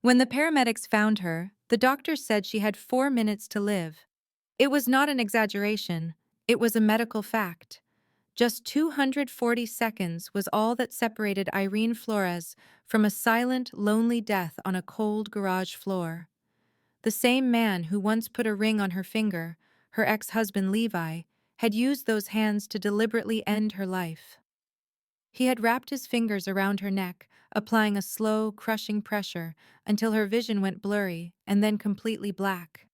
When the paramedics found her, the doctor said she had 4 minutes to live. It was not an exaggeration, it was a medical fact. Just 240 seconds was all that separated Irene Flores from a silent, lonely death on a cold garage floor. The same man who once put a ring on her finger, her ex-husband Levi, had used those hands to deliberately end her life. He had wrapped his fingers around her neck, applying a slow, crushing pressure until her vision went blurry and then completely black.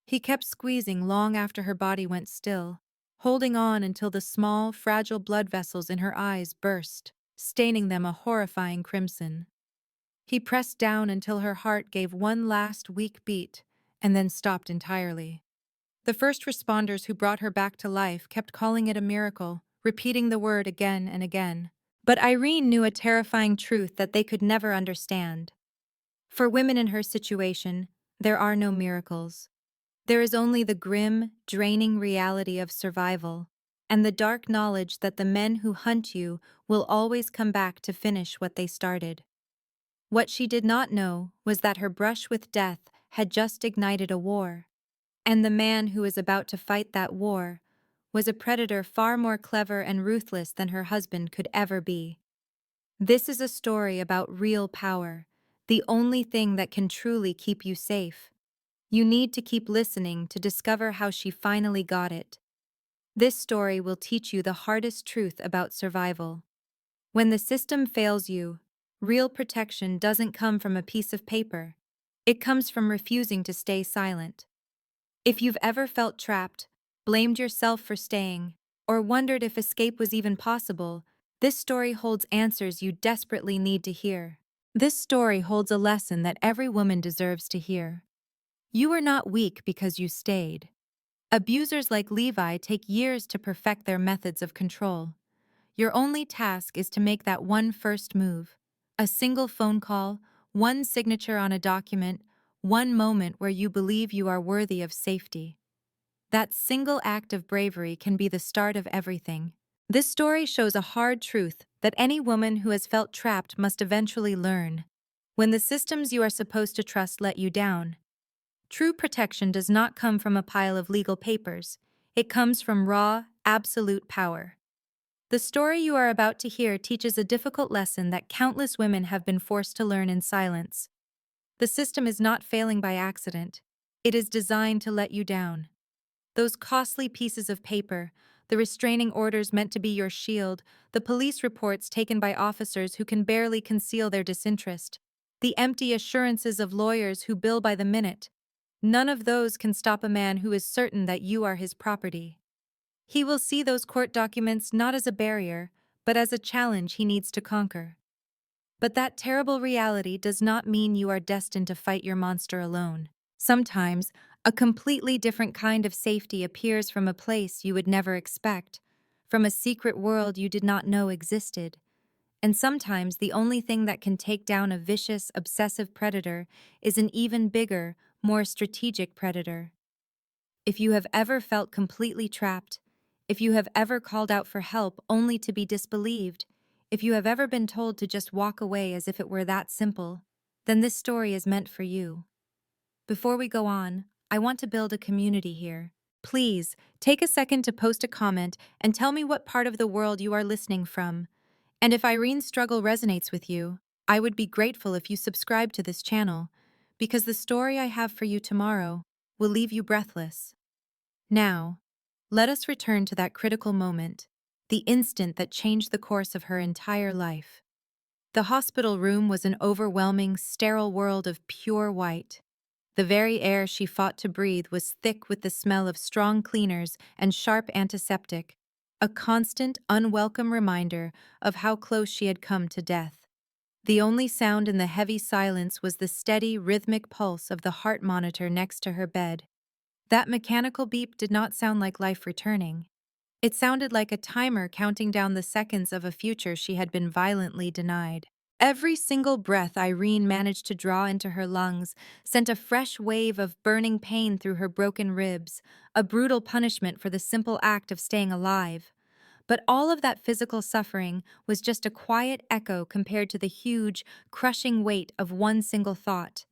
He kept squeezing long after her body went still, holding on until the small, fragile blood vessels in her eyes burst, staining them a horrifying crimson. He pressed down until her heart gave one last weak beat and then stopped entirely. The first responders who brought her back to life kept calling it a miracle, repeating the word again and again. But Irene knew a terrifying truth that they could never understand. For women in her situation, there are no miracles. There is only the grim, draining reality of survival, and the dark knowledge that the men who hunt you will always come back to finish what they started. What she did not know was that her brush with death had just ignited a war, and the man who was about to fight that war was a predator far more clever and ruthless than her husband could ever be. This is a story about real power, the only thing that can truly keep you safe. You need to keep listening to discover how she finally got it. This story will teach you the hardest truth about survival. When the system fails you, real protection doesn't come from a piece of paper. It comes from refusing to stay silent. If you've ever felt trapped, blamed yourself for staying, or wondered if escape was even possible, this story holds answers you desperately need to hear. This story holds a lesson that every woman deserves to hear. You are not weak because you stayed. Abusers like Levi take years to perfect their methods of control. Your only task is to make that one first move. A single phone call, one signature on a document, one moment where you believe you are worthy of safety. That single act of bravery can be the start of everything. This story shows a hard truth that any woman who has felt trapped must eventually learn. When the systems you are supposed to trust let you down, true protection does not come from a pile of legal papers. It comes from raw, absolute power. The story you are about to hear teaches a difficult lesson that countless women have been forced to learn in silence. The system is not failing by accident. It is designed to let you down. Those costly pieces of paper, the restraining orders meant to be your shield, the police reports taken by officers who can barely conceal their disinterest, the empty assurances of lawyers who bill by the minute. None of those can stop a man who is certain that you are his property. He will see those court documents not as a barrier, but as a challenge he needs to conquer. But that terrible reality does not mean you are destined to fight your monster alone. Sometimes, a completely different kind of safety appears from a place you would never expect, from a secret world you did not know existed. And sometimes the only thing that can take down a vicious, obsessive predator is an even bigger, more strategic predator. If you have ever felt completely trapped, if you have ever called out for help only to be disbelieved, if you have ever been told to just walk away as if it were that simple, then this story is meant for you. Before we go on, I want to build a community here. Please, take a second to post a comment and tell me what part of the world you are listening from. And if Irene's struggle resonates with you, I would be grateful if you subscribe to this channel, because the story I have for you tomorrow will leave you breathless. Now, let us return to that critical moment, the instant that changed the course of her entire life. The hospital room was an overwhelming, sterile world of pure white. The very air she fought to breathe was thick with the smell of strong cleaners and sharp antiseptic, a constant, unwelcome reminder of how close she had come to death. The only sound in the heavy silence was the steady, rhythmic pulse of the heart monitor next to her bed. That mechanical beep did not sound like life returning. It sounded like a timer counting down the seconds of a future she had been violently denied. Every single breath Irene managed to draw into her lungs sent a fresh wave of burning pain through her broken ribs, a brutal punishment for the simple act of staying alive. But all of that physical suffering was just a quiet echo compared to the huge, crushing weight of one single thought.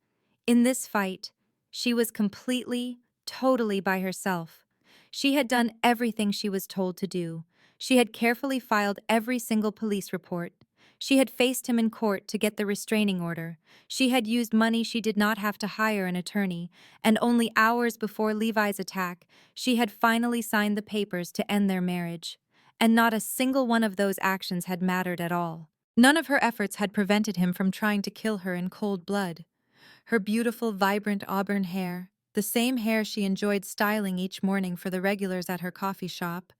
In this fight, she was completely, totally by herself. She had done everything she was told to do. She had carefully filed every single police report. She had faced him in court to get the restraining order. She had used money she did not have to hire an attorney, and only hours before Levi's attack, she had finally signed the papers to end their marriage. And not a single one of those actions had mattered at all. None of her efforts had prevented him from trying to kill her in cold blood. Her beautiful, vibrant auburn hair, the same hair she enjoyed styling each morning for the regulars at her coffee shop,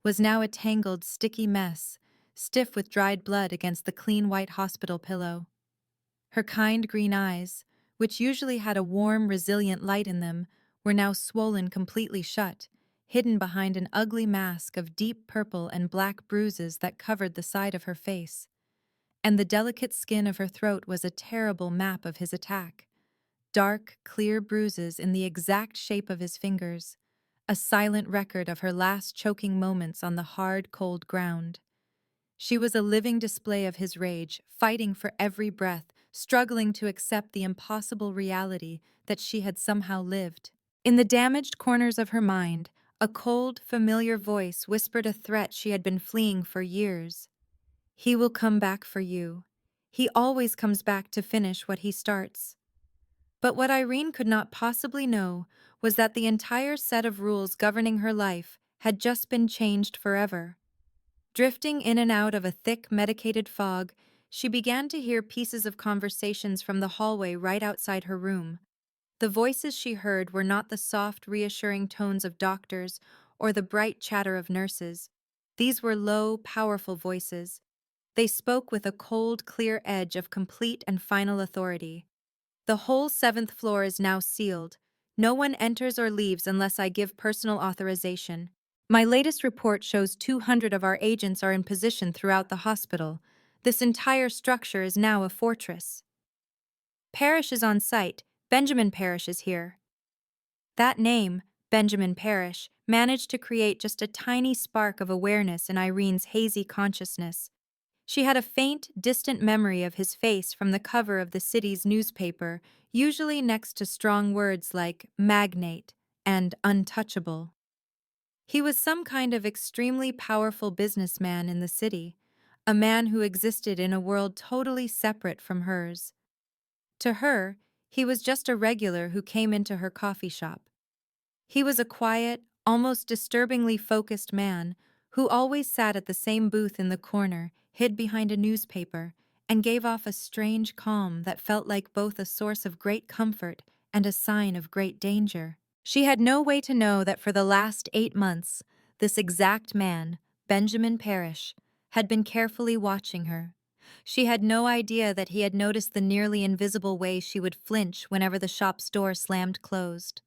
was now a tangled, sticky mess, stiff with dried blood against the clean white hospital pillow. Her kind green eyes, which usually had a warm, resilient light in them, were now swollen completely shut, hidden behind an ugly mask of deep purple and black bruises that covered the side of her face. And the delicate skin of her throat was a terrible map of his attack. Dark, clear bruises in the exact shape of his fingers, a silent record of her last choking moments on the hard, cold ground. She was a living display of his rage, fighting for every breath, struggling to accept the impossible reality that she had somehow lived. In the damaged corners of her mind, a cold, familiar voice whispered a threat she had been fleeing for years. He will come back for you. He always comes back to finish what he starts. But what Irene could not possibly know was that the entire set of rules governing her life had just been changed forever. Drifting in and out of a thick, medicated fog, she began to hear pieces of conversations from the hallway right outside her room. The voices she heard were not the soft, reassuring tones of doctors or the bright chatter of nurses. These were low, powerful voices. They spoke with a cold, clear edge of complete and final authority. The whole seventh floor is now sealed. No one enters or leaves unless I give personal authorization. My latest report shows 200 of our agents are in position throughout the hospital. This entire structure is now a fortress. Parrish is on site. Benjamin Parrish is here. That name, Benjamin Parrish, managed to create just a tiny spark of awareness in Irene's hazy consciousness. She had a faint, distant memory of his face from the cover of the city's newspaper, usually next to strong words like magnate and untouchable. He was some kind of extremely powerful businessman in the city, a man who existed in a world totally separate from hers. To her, he was just a regular who came into her coffee shop. He was a quiet, almost disturbingly focused man who always sat at the same booth in the corner, hid behind a newspaper, and gave off a strange calm that felt like both a source of great comfort and a sign of great danger. She had no way to know that for the last 8 months, this exact man, Benjamin Parrish, had been carefully watching her. She had no idea that he had noticed the nearly invisible way she would flinch whenever the shop's door slammed closed.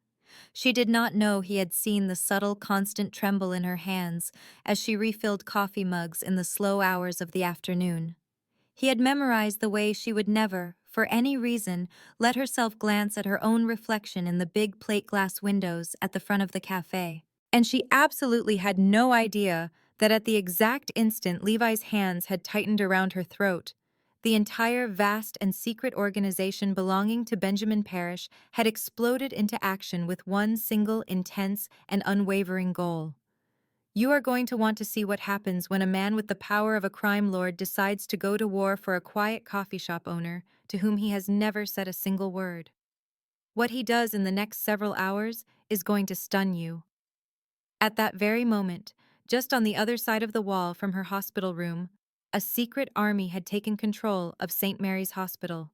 She did not know he had seen the subtle, constant tremble in her hands as she refilled coffee mugs in the slow hours of the afternoon. He had memorized the way she would never, for any reason, let herself glance at her own reflection in the big plate glass windows at the front of the cafe. And she absolutely had no idea that at the exact instant Levi's hands had tightened around her throat, the entire vast and secret organization belonging to Benjamin Parrish had exploded into action with one single, intense, and unwavering goal. You are going to want to see what happens when a man with the power of a crime lord decides to go to war for a quiet coffee shop owner to whom he has never said a single word. What he does in the next several hours is going to stun you. At that very moment, just on the other side of the wall from her hospital room, a secret army had taken control of St. Mary's Hospital.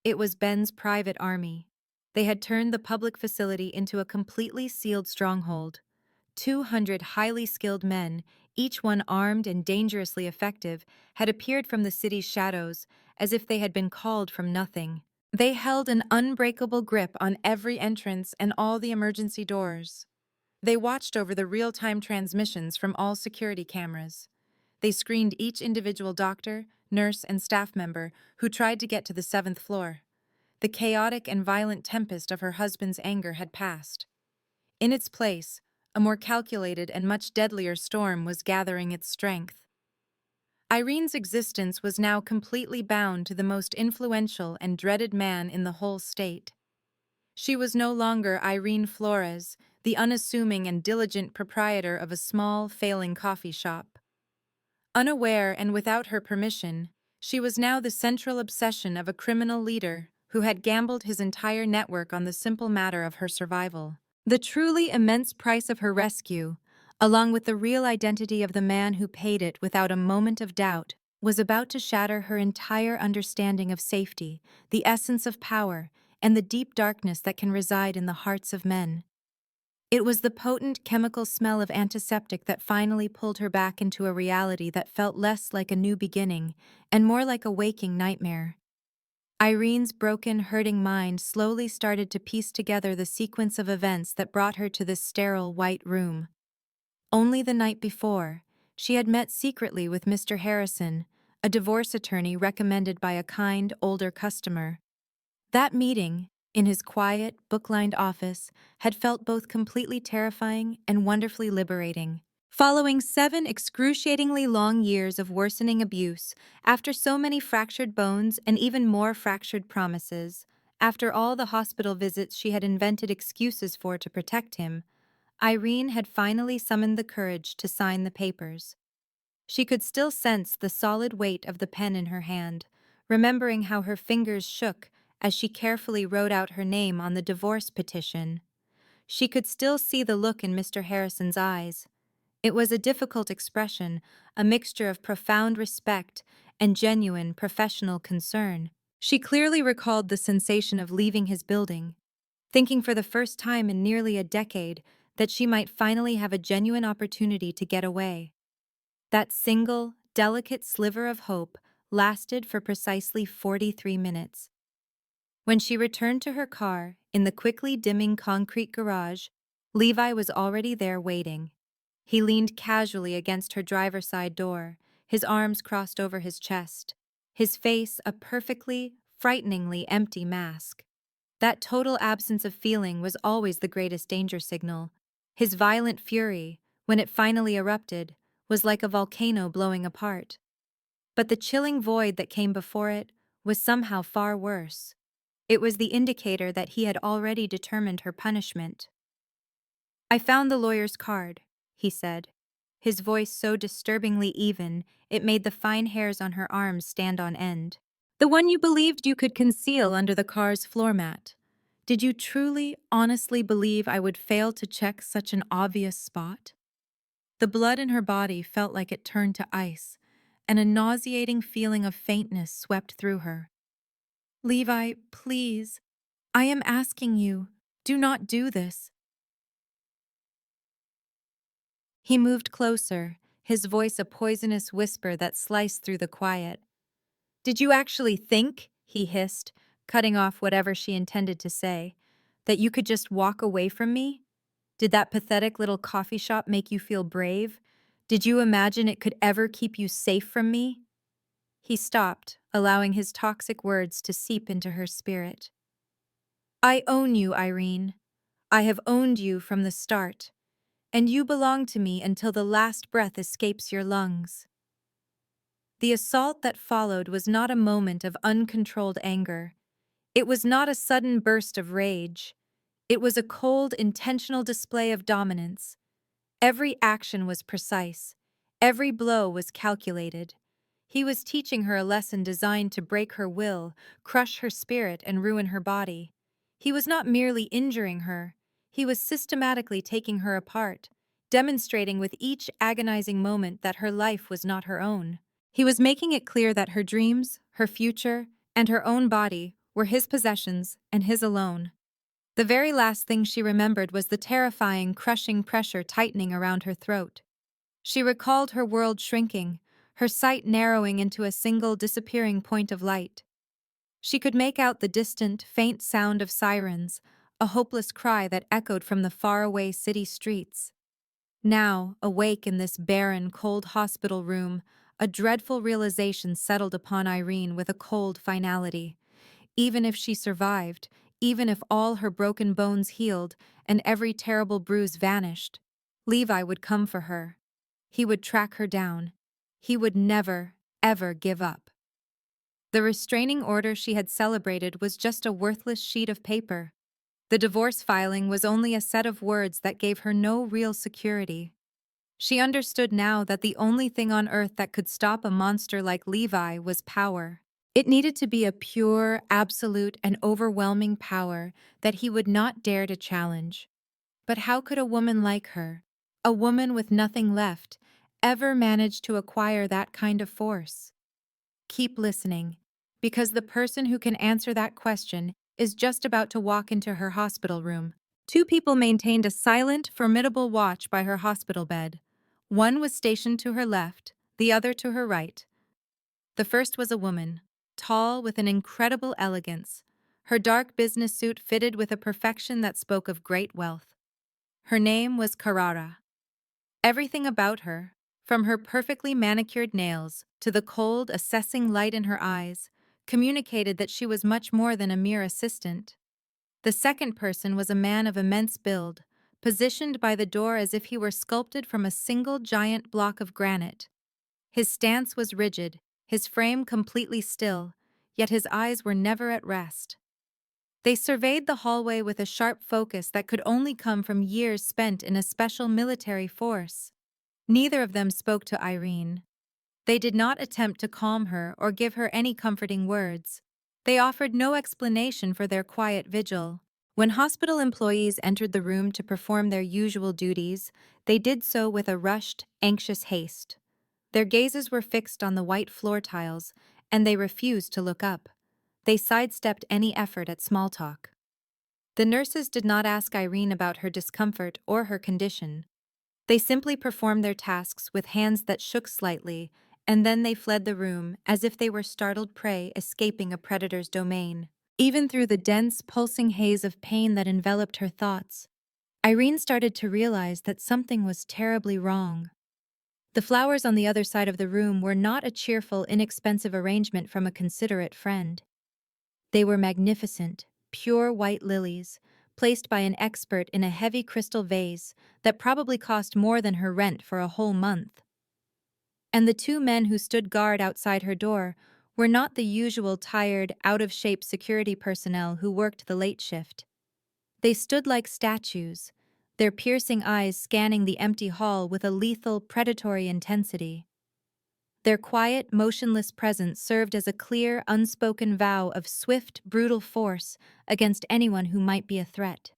It was Ben's private army. They had turned the public facility into a completely sealed stronghold. 200 highly skilled men, each one armed and dangerously effective, had appeared from the city's shadows, as if they had been called from nothing. They held an unbreakable grip on every entrance and all the emergency doors. They watched over the real-time transmissions from all security cameras. They screened each individual doctor, nurse, and staff member who tried to get to the 7th floor. The chaotic and violent tempest of her husband's anger had passed. In its place, a more calculated and much deadlier storm was gathering its strength. Irene's existence was now completely bound to the most influential and dreaded man in the whole state. She was no longer Irene Flores, the unassuming and diligent proprietor of a small, failing coffee shop. Unaware and without her permission, she was now the central obsession of a criminal leader who had gambled his entire network on the simple matter of her survival. The truly immense price of her rescue, along with the real identity of the man who paid it without a moment of doubt, was about to shatter her entire understanding of safety, the essence of power, and the deep darkness that can reside in the hearts of men. It was the potent chemical smell of antiseptic that finally pulled her back into a reality that felt less like a new beginning and more like a waking nightmare. Irene's broken, hurting mind slowly started to piece together the sequence of events that brought her to this sterile white room. Only the night before, she had met secretly with Mr. Harrison, a divorce attorney recommended by a kind, older customer. That meeting, in his quiet, book-lined office, had felt both completely terrifying and wonderfully liberating. Following 7 excruciatingly long years of worsening abuse, after so many fractured bones and even more fractured promises, after all the hospital visits she had invented excuses for to protect him, Irene had finally summoned the courage to sign the papers. She could still sense the solid weight of the pen in her hand, remembering how her fingers shook as she carefully wrote out her name on the divorce petition. She could still see the look in Mr. Harrison's eyes. It was a difficult expression, a mixture of profound respect and genuine professional concern. She clearly recalled the sensation of leaving his building, thinking for the first time in nearly a decade that she might finally have a genuine opportunity to get away. That single, delicate sliver of hope lasted for precisely 43 minutes. When she returned to her car, in the quickly dimming concrete garage, Levi was already there waiting. He leaned casually against her driver's side door, his arms crossed over his chest, his face a perfectly, frighteningly empty mask. That total absence of feeling was always the greatest danger signal. His violent fury, when it finally erupted, was like a volcano blowing apart. But the chilling void that came before it was somehow far worse. It was the indicator that he had already determined her punishment. "I found the lawyer's card," he said, his voice so disturbingly even it made the fine hairs on her arms stand on end. "The one you believed you could conceal under the car's floor mat. Did you truly, honestly believe I would fail to check such an obvious spot?" The blood in her body felt like it turned to ice, and a nauseating feeling of faintness swept through her. "Levi, please, I am asking you, do not do this." He moved closer, his voice a poisonous whisper that sliced through the quiet. "Did you actually think," he hissed, cutting off whatever she intended to say, "that you could just walk away from me? Did that pathetic little coffee shop make you feel brave? Did you imagine it could ever keep you safe from me?" He stopped, allowing his toxic words to seep into her spirit. "I own you, Irene. I have owned you from the start, and you belong to me until the last breath escapes your lungs." The assault that followed was not a moment of uncontrolled anger. It was not a sudden burst of rage. It was a cold, intentional display of dominance. Every action was precise. Every blow was calculated. He was teaching her a lesson designed to break her will, crush her spirit, and ruin her body. He was not merely injuring her. He was systematically taking her apart, demonstrating with each agonizing moment that her life was not her own. He was making it clear that her dreams, her future, and her own body were his possessions and his alone. The very last thing she remembered was the terrifying, crushing pressure tightening around her throat. She recalled her world shrinking, her sight narrowing into a single disappearing point of light. She could make out the distant, faint sound of sirens, a hopeless cry that echoed from the faraway city streets. Now, awake in this barren, cold hospital room, a dreadful realization settled upon Irene with a cold finality. Even if she survived, even if all her broken bones healed and every terrible bruise vanished, Levi would come for her. He would track her down. He would never, ever give up. The restraining order she had celebrated was just a worthless sheet of paper. The divorce filing was only a set of words that gave her no real security. She understood now that the only thing on earth that could stop a monster like Levi was power. It needed to be a pure, absolute, and overwhelming power that he would not dare to challenge. But how could a woman like her, a woman with nothing left, ever manage to acquire that kind of force? Keep listening, because the person who can answer that question is just about to walk into her hospital room. Two people maintained a silent, formidable watch by her hospital bed. One was stationed to her left, the other to her right. The first was a woman, tall with an incredible elegance. Her dark business suit fitted with a perfection that spoke of great wealth. Her name was Carrara. Everything about her, from her perfectly manicured nails to the cold, assessing light in her eyes, communicated that she was much more than a mere assistant. The second person was a man of immense build, positioned by the door as if he were sculpted from a single giant block of granite. His stance was rigid, his frame completely still, yet his eyes were never at rest. They surveyed the hallway with a sharp focus that could only come from years spent in a special military force. Neither of them spoke to Irene. They did not attempt to calm her or give her any comforting words. They offered no explanation for their quiet vigil. When hospital employees entered the room to perform their usual duties, they did so with a rushed, anxious haste. Their gazes were fixed on the white floor tiles, and they refused to look up. They sidestepped any effort at small talk. The nurses did not ask Irene about her discomfort or her condition. They simply performed their tasks with hands that shook slightly, and then they fled the room as if they were startled prey escaping a predator's domain. Even through the dense, pulsing haze of pain that enveloped her thoughts, Irene started to realize that something was terribly wrong. The flowers on the other side of the room were not a cheerful, inexpensive arrangement from a considerate friend. They were magnificent, pure white lilies, placed by an expert in a heavy crystal vase that probably cost more than her rent for a whole month. And the two men who stood guard outside her door were not the usual tired, out-of-shape security personnel who worked the late shift. They stood like statues, their piercing eyes scanning the empty hall with a lethal, predatory intensity. Their quiet, motionless presence served as a clear, unspoken vow of swift, brutal force against anyone who might be a threat.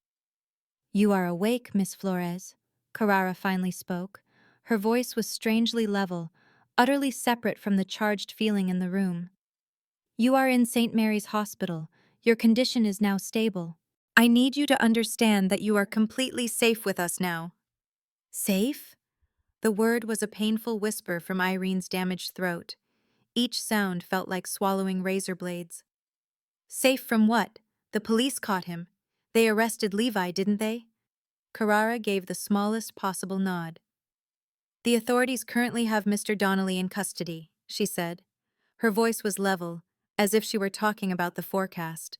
"You are awake, Miss Flores," Carrara finally spoke. Her voice was strangely level, utterly separate from the charged feeling in the room. "You are in St. Mary's Hospital. Your condition is now stable. I need you to understand that you are completely safe with us now." "Safe?" The word was a painful whisper from Irene's damaged throat. Each sound felt like swallowing razor blades. "Safe from what? The police caught him. They arrested Levi, didn't they?" Carrara gave the smallest possible nod. "The authorities currently have Mr. Donnelly in custody," she said. Her voice was level, as if she were talking about the forecast.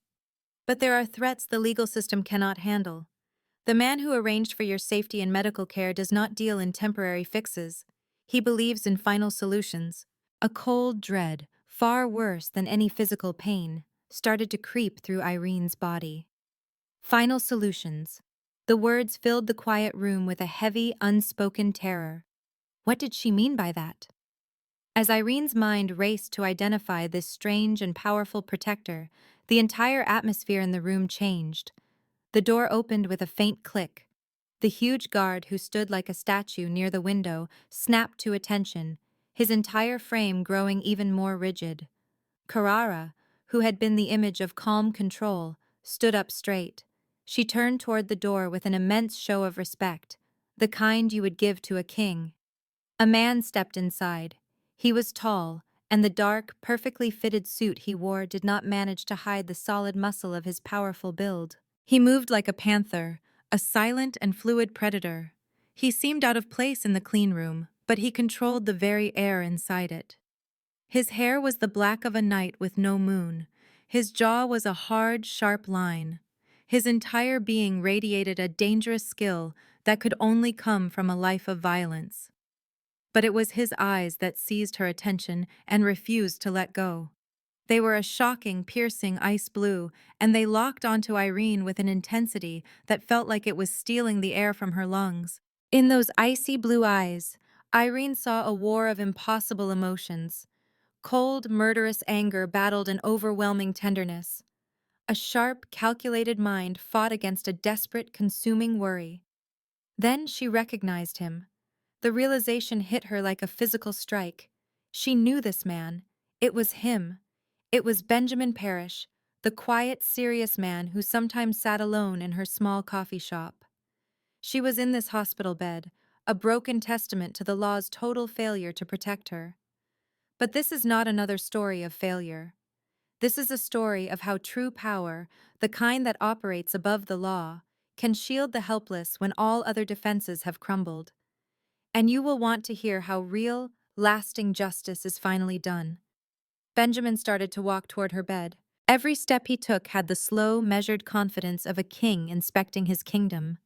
"But there are threats the legal system cannot handle. The man who arranged for your safety and medical care does not deal in temporary fixes. He believes in final solutions." A cold dread, far worse than any physical pain, started to creep through Irene's body. Final solutions. The words filled the quiet room with a heavy, unspoken terror. What did she mean by that? As Irene's mind raced to identify this strange and powerful protector, the entire atmosphere in the room changed. The door opened with a faint click. The huge guard who stood like a statue near the window snapped to attention, his entire frame growing even more rigid. Carrara, who had been the image of calm control, stood up straight. She turned toward the door with an immense show of respect, the kind you would give to a king. A man stepped inside. He was tall, and the dark, perfectly fitted suit he wore did not manage to hide the solid muscle of his powerful build. He moved like a panther, a silent and fluid predator. He seemed out of place in the clean room, but he controlled the very air inside it. His hair was the black of a night with no moon. His jaw was a hard, sharp line. His entire being radiated a dangerous skill that could only come from a life of violence. But it was his eyes that seized her attention and refused to let go. They were a shocking, piercing ice blue, and they locked onto Irene with an intensity that felt like it was stealing the air from her lungs. In those icy blue eyes, Irene saw a war of impossible emotions. Cold, murderous anger battled an overwhelming tenderness. A sharp, calculated mind fought against a desperate, consuming worry. Then she recognized him. The realization hit her like a physical strike. She knew this man. It was him. It was Benjamin Parrish, the quiet, serious man who sometimes sat alone in her small coffee shop. She was in this hospital bed, a broken testament to the law's total failure to protect her. But this is not another story of failure. This is a story of how true power, the kind that operates above the law, can shield the helpless when all other defenses have crumbled. And you will want to hear how real, lasting justice is finally done. Benjamin started to walk toward her bed. Every step he took had the slow, measured confidence of a king inspecting his kingdom.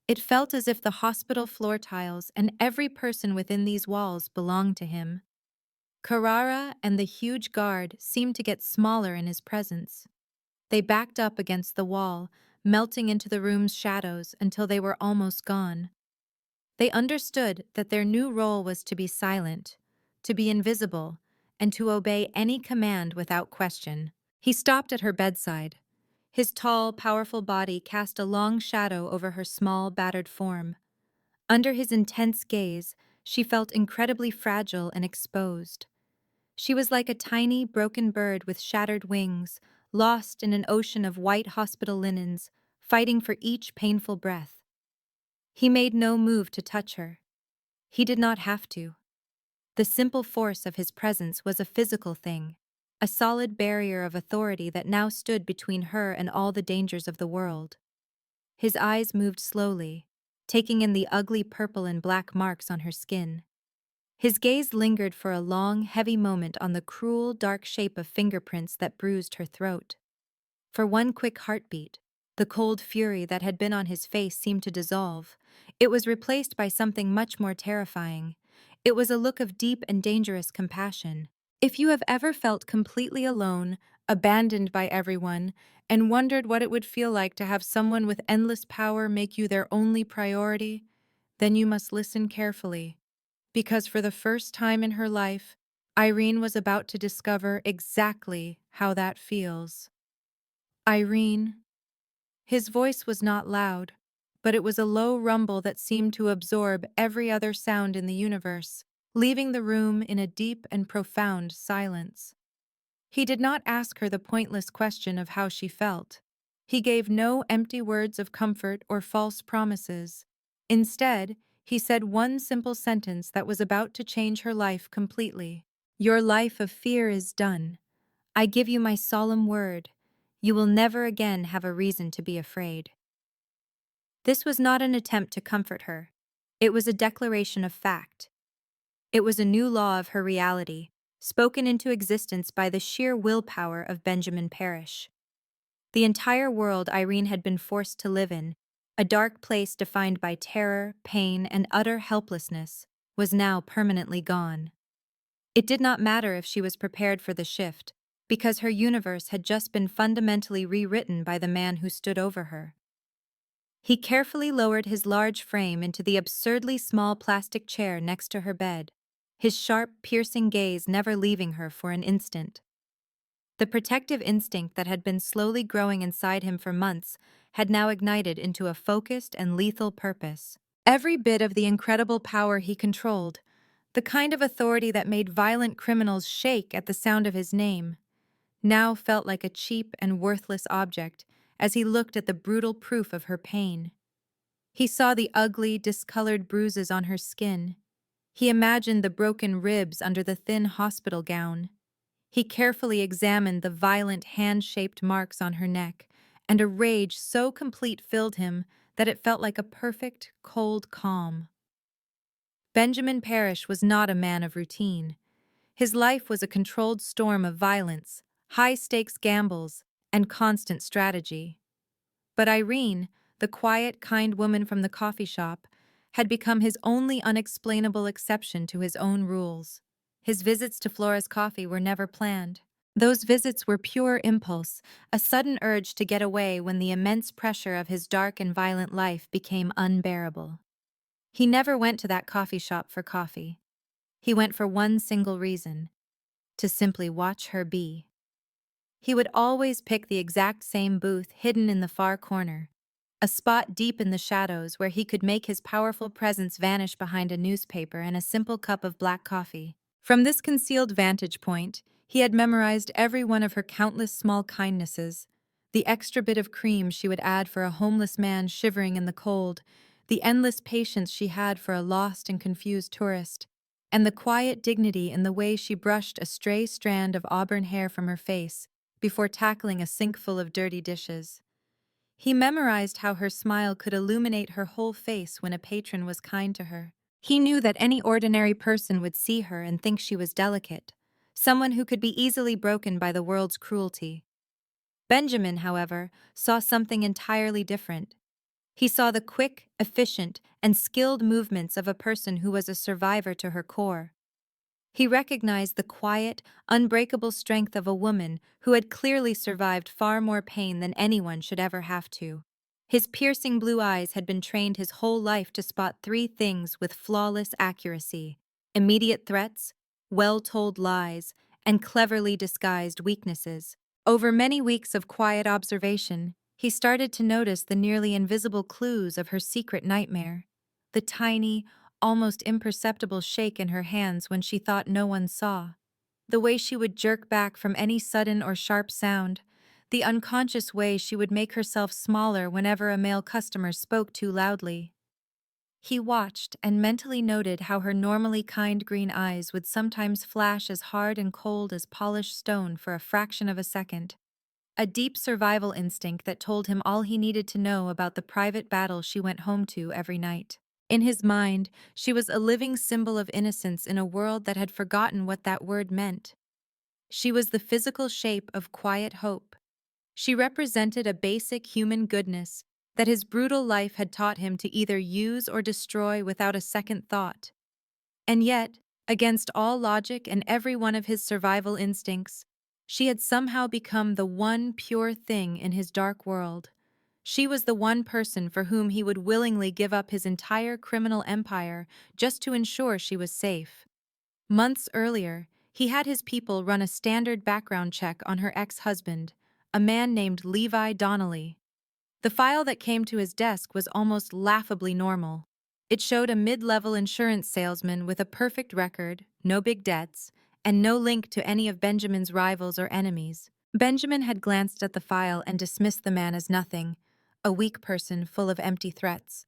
It felt as if the hospital floor tiles and every person within these walls belonged to him. Carrara and the huge guard seemed to get smaller in his presence. They backed up against the wall, melting into the room's shadows until they were almost gone. They understood that their new role was to be silent, to be invisible, and to obey any command without question. He stopped at her bedside. His tall, powerful body cast a long shadow over her small, battered form. Under his intense gaze, she felt incredibly fragile and exposed. She was like a tiny, broken bird with shattered wings, lost in an ocean of white hospital linens, fighting for each painful breath. He made no move to touch her. He did not have to. The simple force of his presence was a physical thing, a solid barrier of authority that now stood between her and all the dangers of the world. His eyes moved slowly, taking in the ugly purple and black marks on her skin. His gaze lingered for a long, heavy moment on the cruel, dark shape of fingerprints that bruised her throat. For one quick heartbeat, the cold fury that had been on his face seemed to dissolve. It was replaced by something much more terrifying. It was a look of deep and dangerous compassion. If you have ever felt completely alone, abandoned by everyone, and wondered what it would feel like to have someone with endless power make you their only priority, then you must listen carefully. Because for the first time in her life, Irene was about to discover exactly how that feels. Irene. His voice was not loud, but it was a low rumble that seemed to absorb every other sound in the universe, leaving the room in a deep and profound silence. He did not ask her the pointless question of how she felt. He gave no empty words of comfort or false promises. Instead, he said one simple sentence that was about to change her life completely. "Your life of fear is done. I give you my solemn word. You will never again have a reason to be afraid." This was not an attempt to comfort her. It was a declaration of fact. It was a new law of her reality, spoken into existence by the sheer willpower of Benjamin Parrish. The entire world Irene had been forced to live in, a dark place defined by terror, pain, and utter helplessness, was now permanently gone. It did not matter if she was prepared for the shift, because her universe had just been fundamentally rewritten by the man who stood over her. He carefully lowered his large frame into the absurdly small plastic chair next to her bed, his sharp, piercing gaze never leaving her for an instant. The protective instinct that had been slowly growing inside him for months had now ignited into a focused and lethal purpose. Every bit of the incredible power he controlled, the kind of authority that made violent criminals shake at the sound of his name, now felt like a cheap and worthless object as he looked at the brutal proof of her pain. He saw the ugly, discolored bruises on her skin. He imagined the broken ribs under the thin hospital gown. He carefully examined the violent hand-shaped marks on her neck, and a rage so complete filled him that it felt like a perfect, cold calm. Benjamin Parrish was not a man of routine. His life was a controlled storm of violence, high-stakes gambles, and constant strategy. But Irene, the quiet, kind woman from the coffee shop, had become his only unexplainable exception to his own rules. His visits to Flora's coffee were never planned. Those visits were pure impulse, a sudden urge to get away when the immense pressure of his dark and violent life became unbearable. He never went to that coffee shop for coffee. He went for one single reason: to simply watch her be. He would always pick the exact same booth hidden in the far corner, a spot deep in the shadows where he could make his powerful presence vanish behind a newspaper and a simple cup of black coffee. From this concealed vantage point, he had memorized every one of her countless small kindnesses: the extra bit of cream she would add for a homeless man shivering in the cold, the endless patience she had for a lost and confused tourist, and the quiet dignity in the way she brushed a stray strand of auburn hair from her face before tackling a sink full of dirty dishes. He memorized how her smile could illuminate her whole face when a patron was kind to her. He knew that any ordinary person would see her and think she was delicate, someone who could be easily broken by the world's cruelty. Benjamin, however, saw something entirely different. He saw the quick, efficient, and skilled movements of a person who was a survivor to her core. He recognized the quiet, unbreakable strength of a woman who had clearly survived far more pain than anyone should ever have to. His piercing blue eyes had been trained his whole life to spot three things with flawless accuracy: immediate threats, well-told lies, and cleverly disguised weaknesses. Over many weeks of quiet observation, he started to notice the nearly invisible clues of her secret nightmare: the tiny, almost imperceptible shake in her hands when she thought no one saw, the way she would jerk back from any sudden or sharp sound, the unconscious way she would make herself smaller whenever a male customer spoke too loudly. He watched and mentally noted how her normally kind green eyes would sometimes flash as hard and cold as polished stone for a fraction of a second, a deep survival instinct that told him all he needed to know about the private battle she went home to every night. In his mind, she was a living symbol of innocence in a world that had forgotten what that word meant. She was the physical shape of quiet hope. She represented a basic human goodness that his brutal life had taught him to either use or destroy without a second thought. And yet, against all logic and every one of his survival instincts, she had somehow become the one pure thing in his dark world. She was the one person for whom he would willingly give up his entire criminal empire just to ensure she was safe. Months earlier, he had his people run a standard background check on her ex-husband, a man named Levi Donnelly. The file that came to his desk was almost laughably normal. It showed a mid-level insurance salesman with a perfect record, no big debts, and no link to any of Benjamin's rivals or enemies. Benjamin had glanced at the file and dismissed the man as nothing, a weak person full of empty threats.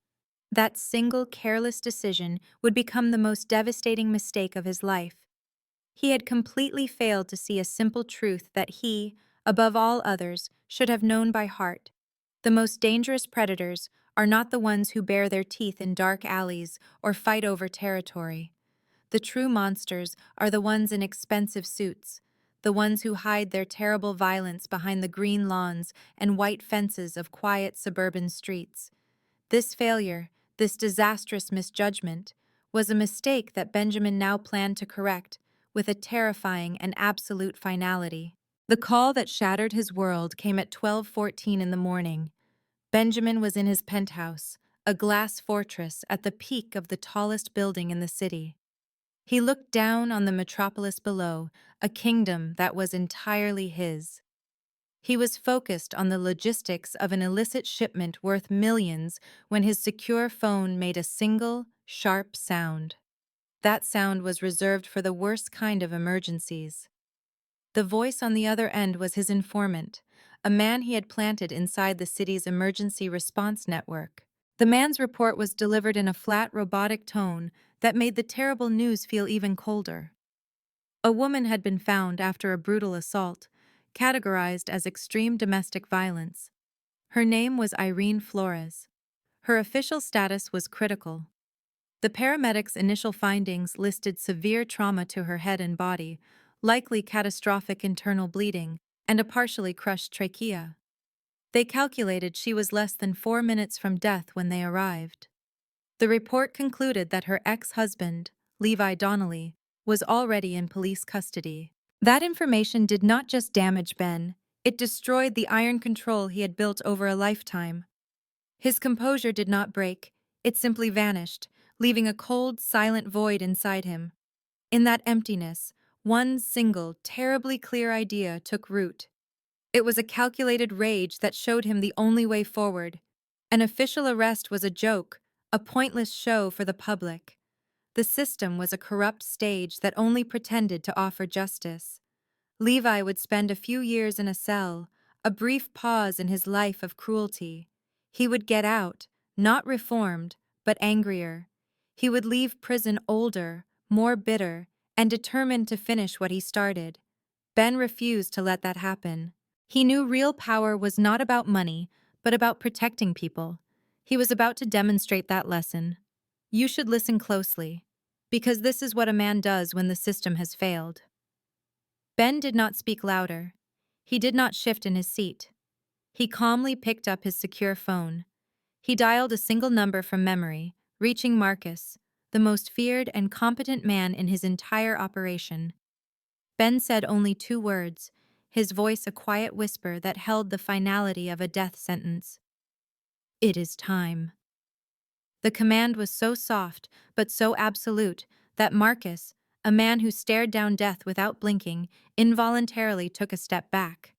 That single careless decision would become the most devastating mistake of his life. He had completely failed to see a simple truth that he, above all others, should have known by heart. The most dangerous predators are not the ones who bare their teeth in dark alleys or fight over territory. The true monsters are the ones in expensive suits, the ones who hide their terrible violence behind the green lawns and white fences of quiet suburban streets. This failure, this disastrous misjudgment, was a mistake that Benjamin now planned to correct with a terrifying and absolute finality. The call that shattered his world came at 12:14 in the morning. Benjamin was in his penthouse, a glass fortress at the peak of the tallest building in the city. He looked down on the metropolis below, a kingdom that was entirely his. He was focused on the logistics of an illicit shipment worth millions when his secure phone made a single, sharp sound. That sound was reserved for the worst kind of emergencies. The voice on the other end was his informant, a man he had planted inside the city's emergency response network. The man's report was delivered in a flat, robotic tone that made the terrible news feel even colder. A woman had been found after a brutal assault, categorized as extreme domestic violence. Her name was Irene Flores. Her official status was critical. The paramedics' initial findings listed severe trauma to her head and body, likely catastrophic internal bleeding, and a partially crushed trachea. They calculated she was less than 4 minutes from death when they arrived. The report concluded that her ex-husband, Levi Donnelly, was already in police custody. That information did not just damage Ben, it destroyed the iron control he had built over a lifetime. His composure did not break, it simply vanished, leaving a cold, silent void inside him. In that emptiness, one single, terribly clear idea took root. It was a calculated rage that showed him the only way forward. An official arrest was a joke, a pointless show for the public. The system was a corrupt stage that only pretended to offer justice. Levi would spend a few years in a cell, a brief pause in his life of cruelty. He would get out, not reformed, but angrier. He would leave prison older, more bitter, and determined to finish what he started. Ben refused to let that happen. He knew real power was not about money, but about protecting people. He was about to demonstrate that lesson. You should listen closely, because this is what a man does when the system has failed. Ben did not speak louder. He did not shift in his seat. He calmly picked up his secure phone. He dialed a single number from memory, reaching Marcus, the most feared and competent man in his entire operation. Ben said only 2 words, his voice a quiet whisper that held the finality of a death sentence. It is time. The command was so soft, but so absolute, that Marcus, a man who stared down death without blinking, involuntarily took a step back.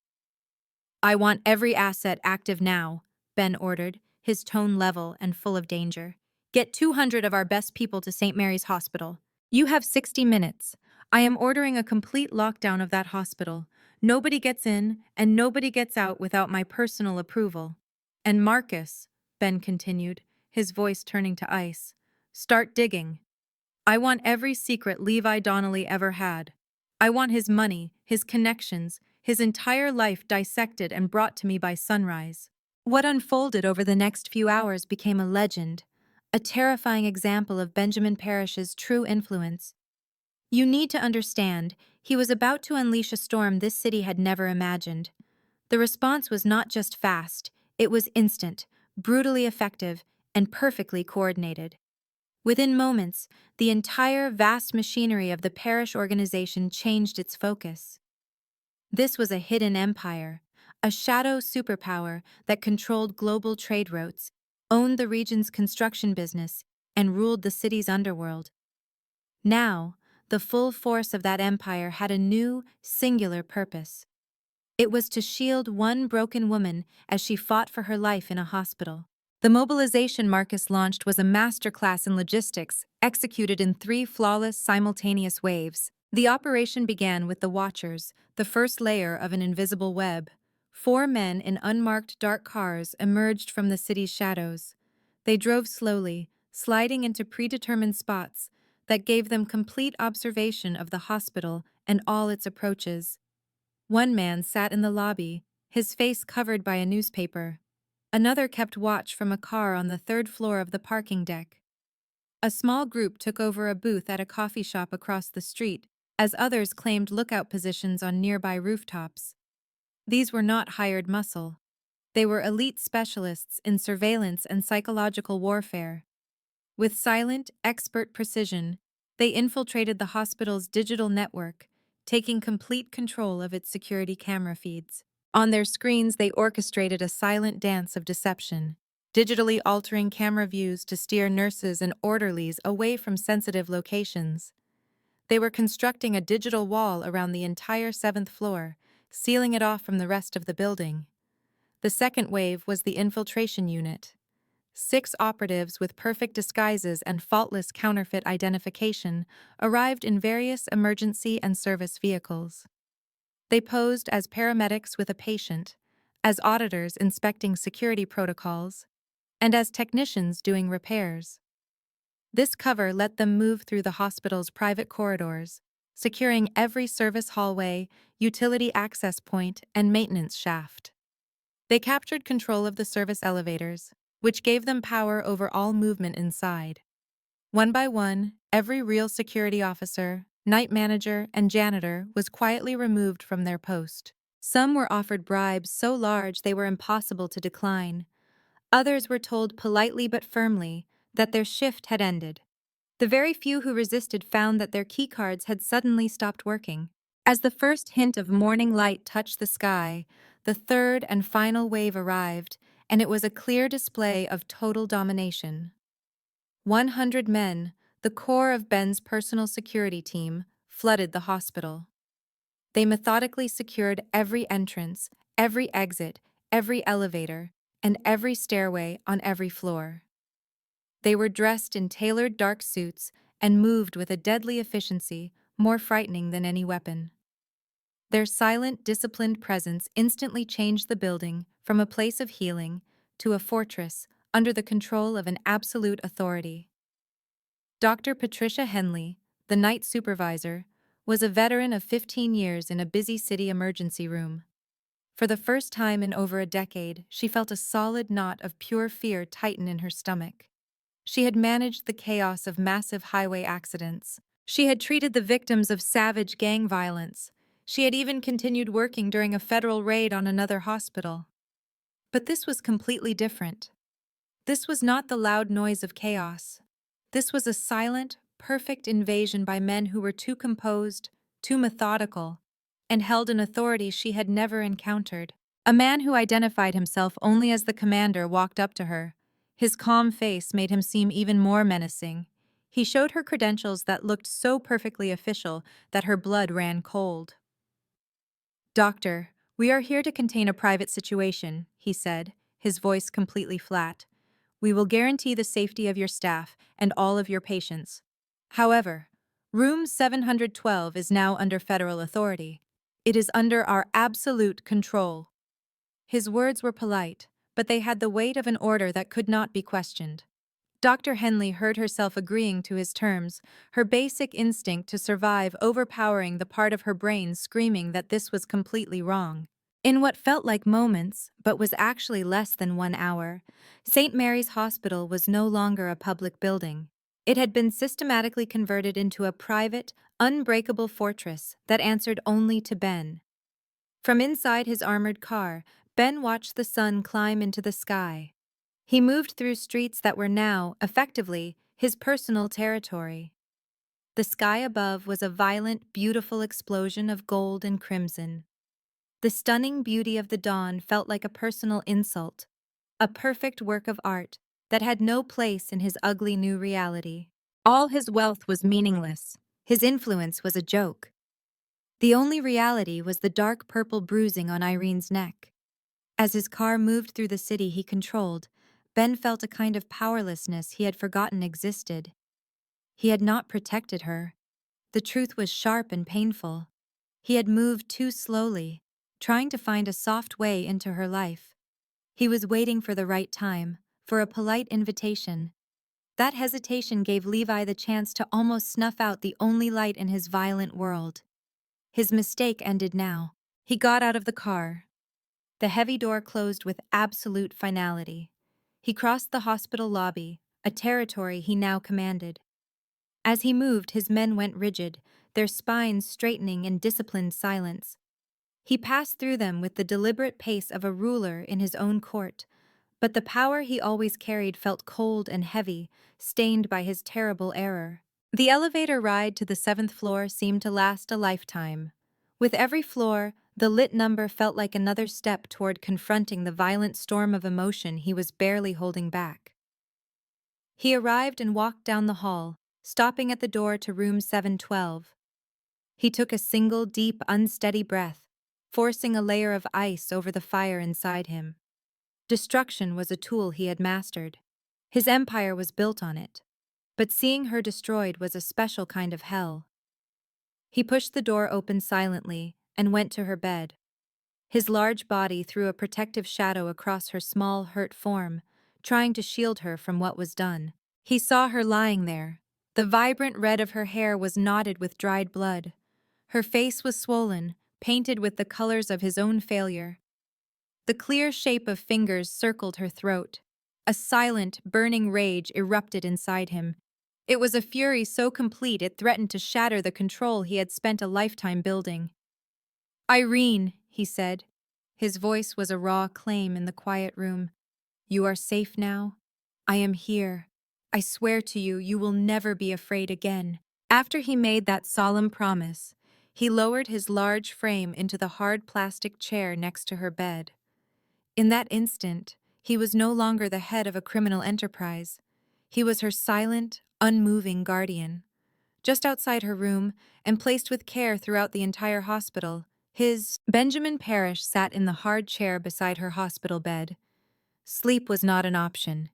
I want every asset active now, Ben ordered, his tone level and full of danger. Get 200 of our best people to St. Mary's Hospital. You have 60 minutes. I am ordering a complete lockdown of that hospital. Nobody gets in and nobody gets out without my personal approval. And Marcus, Ben continued, his voice turning to ice, start digging. I want every secret Levi Donnelly ever had. I want his money, his connections, his entire life dissected and brought to me by sunrise. What unfolded over the next few hours became a legend, a terrifying example of Benjamin Parrish's true influence. You need to understand, he was about to unleash a storm this city had never imagined. The response was not just fast, it was instant, brutally effective, and perfectly coordinated. Within moments, the entire vast machinery of the parish organization changed its focus. This was a hidden empire, a shadow superpower that controlled global trade routes, owned the region's construction business, and ruled the city's underworld. Now, the full force of that empire had a new, singular purpose. It was to shield one broken woman as she fought for her life in a hospital. The mobilization Marcus launched was a masterclass in logistics, executed in 3 flawless, simultaneous waves. The operation began with the Watchers, the first layer of an invisible web. 4 men in unmarked dark cars emerged from the city's shadows. They drove slowly, sliding into predetermined spots that gave them complete observation of the hospital and all its approaches. One man sat in the lobby, his face covered by a newspaper. Another kept watch from a car on the 3rd floor of the parking deck. A small group took over a booth at a coffee shop across the street, as others claimed lookout positions on nearby rooftops. These were not hired muscle. They were elite specialists in surveillance and psychological warfare. With silent, expert precision, they infiltrated the hospital's digital network, taking complete control of its security camera feeds. On their screens, they orchestrated a silent dance of deception, digitally altering camera views to steer nurses and orderlies away from sensitive locations. They were constructing a digital wall around the entire 7th floor, sealing it off from the rest of the building. The second wave was the infiltration unit. 6 operatives with perfect disguises and faultless counterfeit identification arrived in various emergency and service vehicles. They posed as paramedics with a patient, as auditors inspecting security protocols, and as technicians doing repairs. This cover let them move through the hospital's private corridors, securing every service hallway, utility access point, and maintenance shaft. They captured control of the service elevators, which gave them power over all movement inside. One by one, every real security officer, night manager, and janitor was quietly removed from their post. Some were offered bribes so large they were impossible to decline. Others were told politely but firmly that their shift had ended. The very few who resisted found that their keycards had suddenly stopped working. As the first hint of morning light touched the sky, the third and final wave arrived, and it was a clear display of total domination. 100 men, the core of Ben's personal security team, flooded the hospital. They methodically secured every entrance, every exit, every elevator, and every stairway on every floor. They were dressed in tailored dark suits and moved with a deadly efficiency more frightening than any weapon. Their silent, disciplined presence instantly changed the building from a place of healing to a fortress under the control of an absolute authority. Dr. Patricia Henley, the night supervisor, was a veteran of 15 years in a busy city emergency room. For the first time in over a decade, she felt a solid knot of pure fear tighten in her stomach. She had managed the chaos of massive highway accidents. She had treated the victims of savage gang violence. She had even continued working during a federal raid on another hospital. But this was completely different. This was not the loud noise of chaos. This was a silent, perfect invasion by men who were too composed, too methodical, and held an authority she had never encountered. A man who identified himself only as the commander walked up to her. His calm face made him seem even more menacing. He showed her credentials that looked so perfectly official that her blood ran cold. "Doctor, we are here to contain a private situation," he said, his voice completely flat. "We will guarantee the safety of your staff and all of your patients. However, room 712 is now under federal authority. It is under our absolute control." His words were polite, but they had the weight of an order that could not be questioned. Dr. Henley heard herself agreeing to his terms, her basic instinct to survive overpowering the part of her brain screaming that this was completely wrong. In what felt like moments, but was actually less than 1 hour, St. Mary's Hospital was no longer a public building. It had been systematically converted into a private, unbreakable fortress that answered only to Ben. From inside his armored car, Ben watched the sun climb into the sky. He moved through streets that were now, effectively, his personal territory. The sky above was a violent, beautiful explosion of gold and crimson. The stunning beauty of the dawn felt like a personal insult, a perfect work of art that had no place in his ugly new reality. All his wealth was meaningless. His influence was a joke. The only reality was the dark purple bruising on Irene's neck. As his car moved through the city he controlled, Ben felt a kind of powerlessness he had forgotten existed. He had not protected her. The truth was sharp and painful. He had moved too slowly, trying to find a soft way into her life. He was waiting for the right time, for a polite invitation. That hesitation gave Levi the chance to almost snuff out the only light in his violent world. His mistake ended now. He got out of the car. The heavy door closed with absolute finality. He crossed the hospital lobby, a territory he now commanded. As he moved, his men went rigid, their spines straightening in disciplined silence. He passed through them with the deliberate pace of a ruler in his own court, but the power he always carried felt cold and heavy, stained by his terrible error. The elevator ride to the 7th floor seemed to last a lifetime. With every floor, the lit number felt like another step toward confronting the violent storm of emotion he was barely holding back. He arrived and walked down the hall, stopping at the door to room 712. He took a single, deep, unsteady breath, forcing a layer of ice over the fire inside him. Destruction was a tool he had mastered. His empire was built on it. But seeing her destroyed was a special kind of hell. He pushed the door open silently and went to her bed. His large body threw a protective shadow across her small, hurt form, trying to shield her from what was done. He saw her lying there. The vibrant red of her hair was knotted with dried blood. Her face was swollen, painted with the colors of his own failure. The clear shape of fingers circled her throat. A silent, burning rage erupted inside him. It was a fury so complete it threatened to shatter the control he had spent a lifetime building. "Irene," he said. His voice was a raw claim in the quiet room. You are safe now? I am here. I swear to you, you will never be afraid again. After he made that solemn promise, he lowered his large frame into the hard plastic chair next to her bed. In that instant, he was no longer the head of a criminal enterprise. He was her silent, unmoving guardian. Just outside her room, and placed with care throughout the entire hospital, Benjamin Parrish sat in the hard chair beside her hospital bed. Sleep was not an option.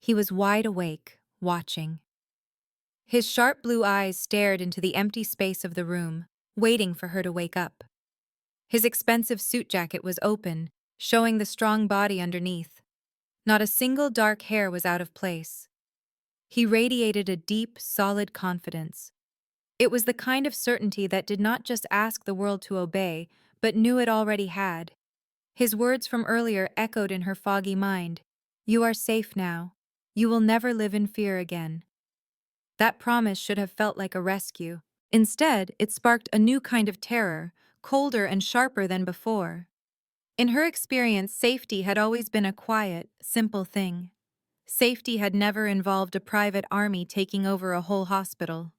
He was wide awake, watching. His sharp blue eyes stared into the empty space of the room, waiting for her to wake up. His expensive suit jacket was open, showing the strong body underneath. Not a single dark hair was out of place. He radiated a deep, solid confidence. It was the kind of certainty that did not just ask the world to obey, but knew it already had. His words from earlier echoed in her foggy mind. You are safe now. You will never live in fear again. That promise should have felt like a rescue. Instead, it sparked a new kind of terror, colder and sharper than before. In her experience, safety had always been a quiet, simple thing. Safety had never involved a private army taking over a whole hospital.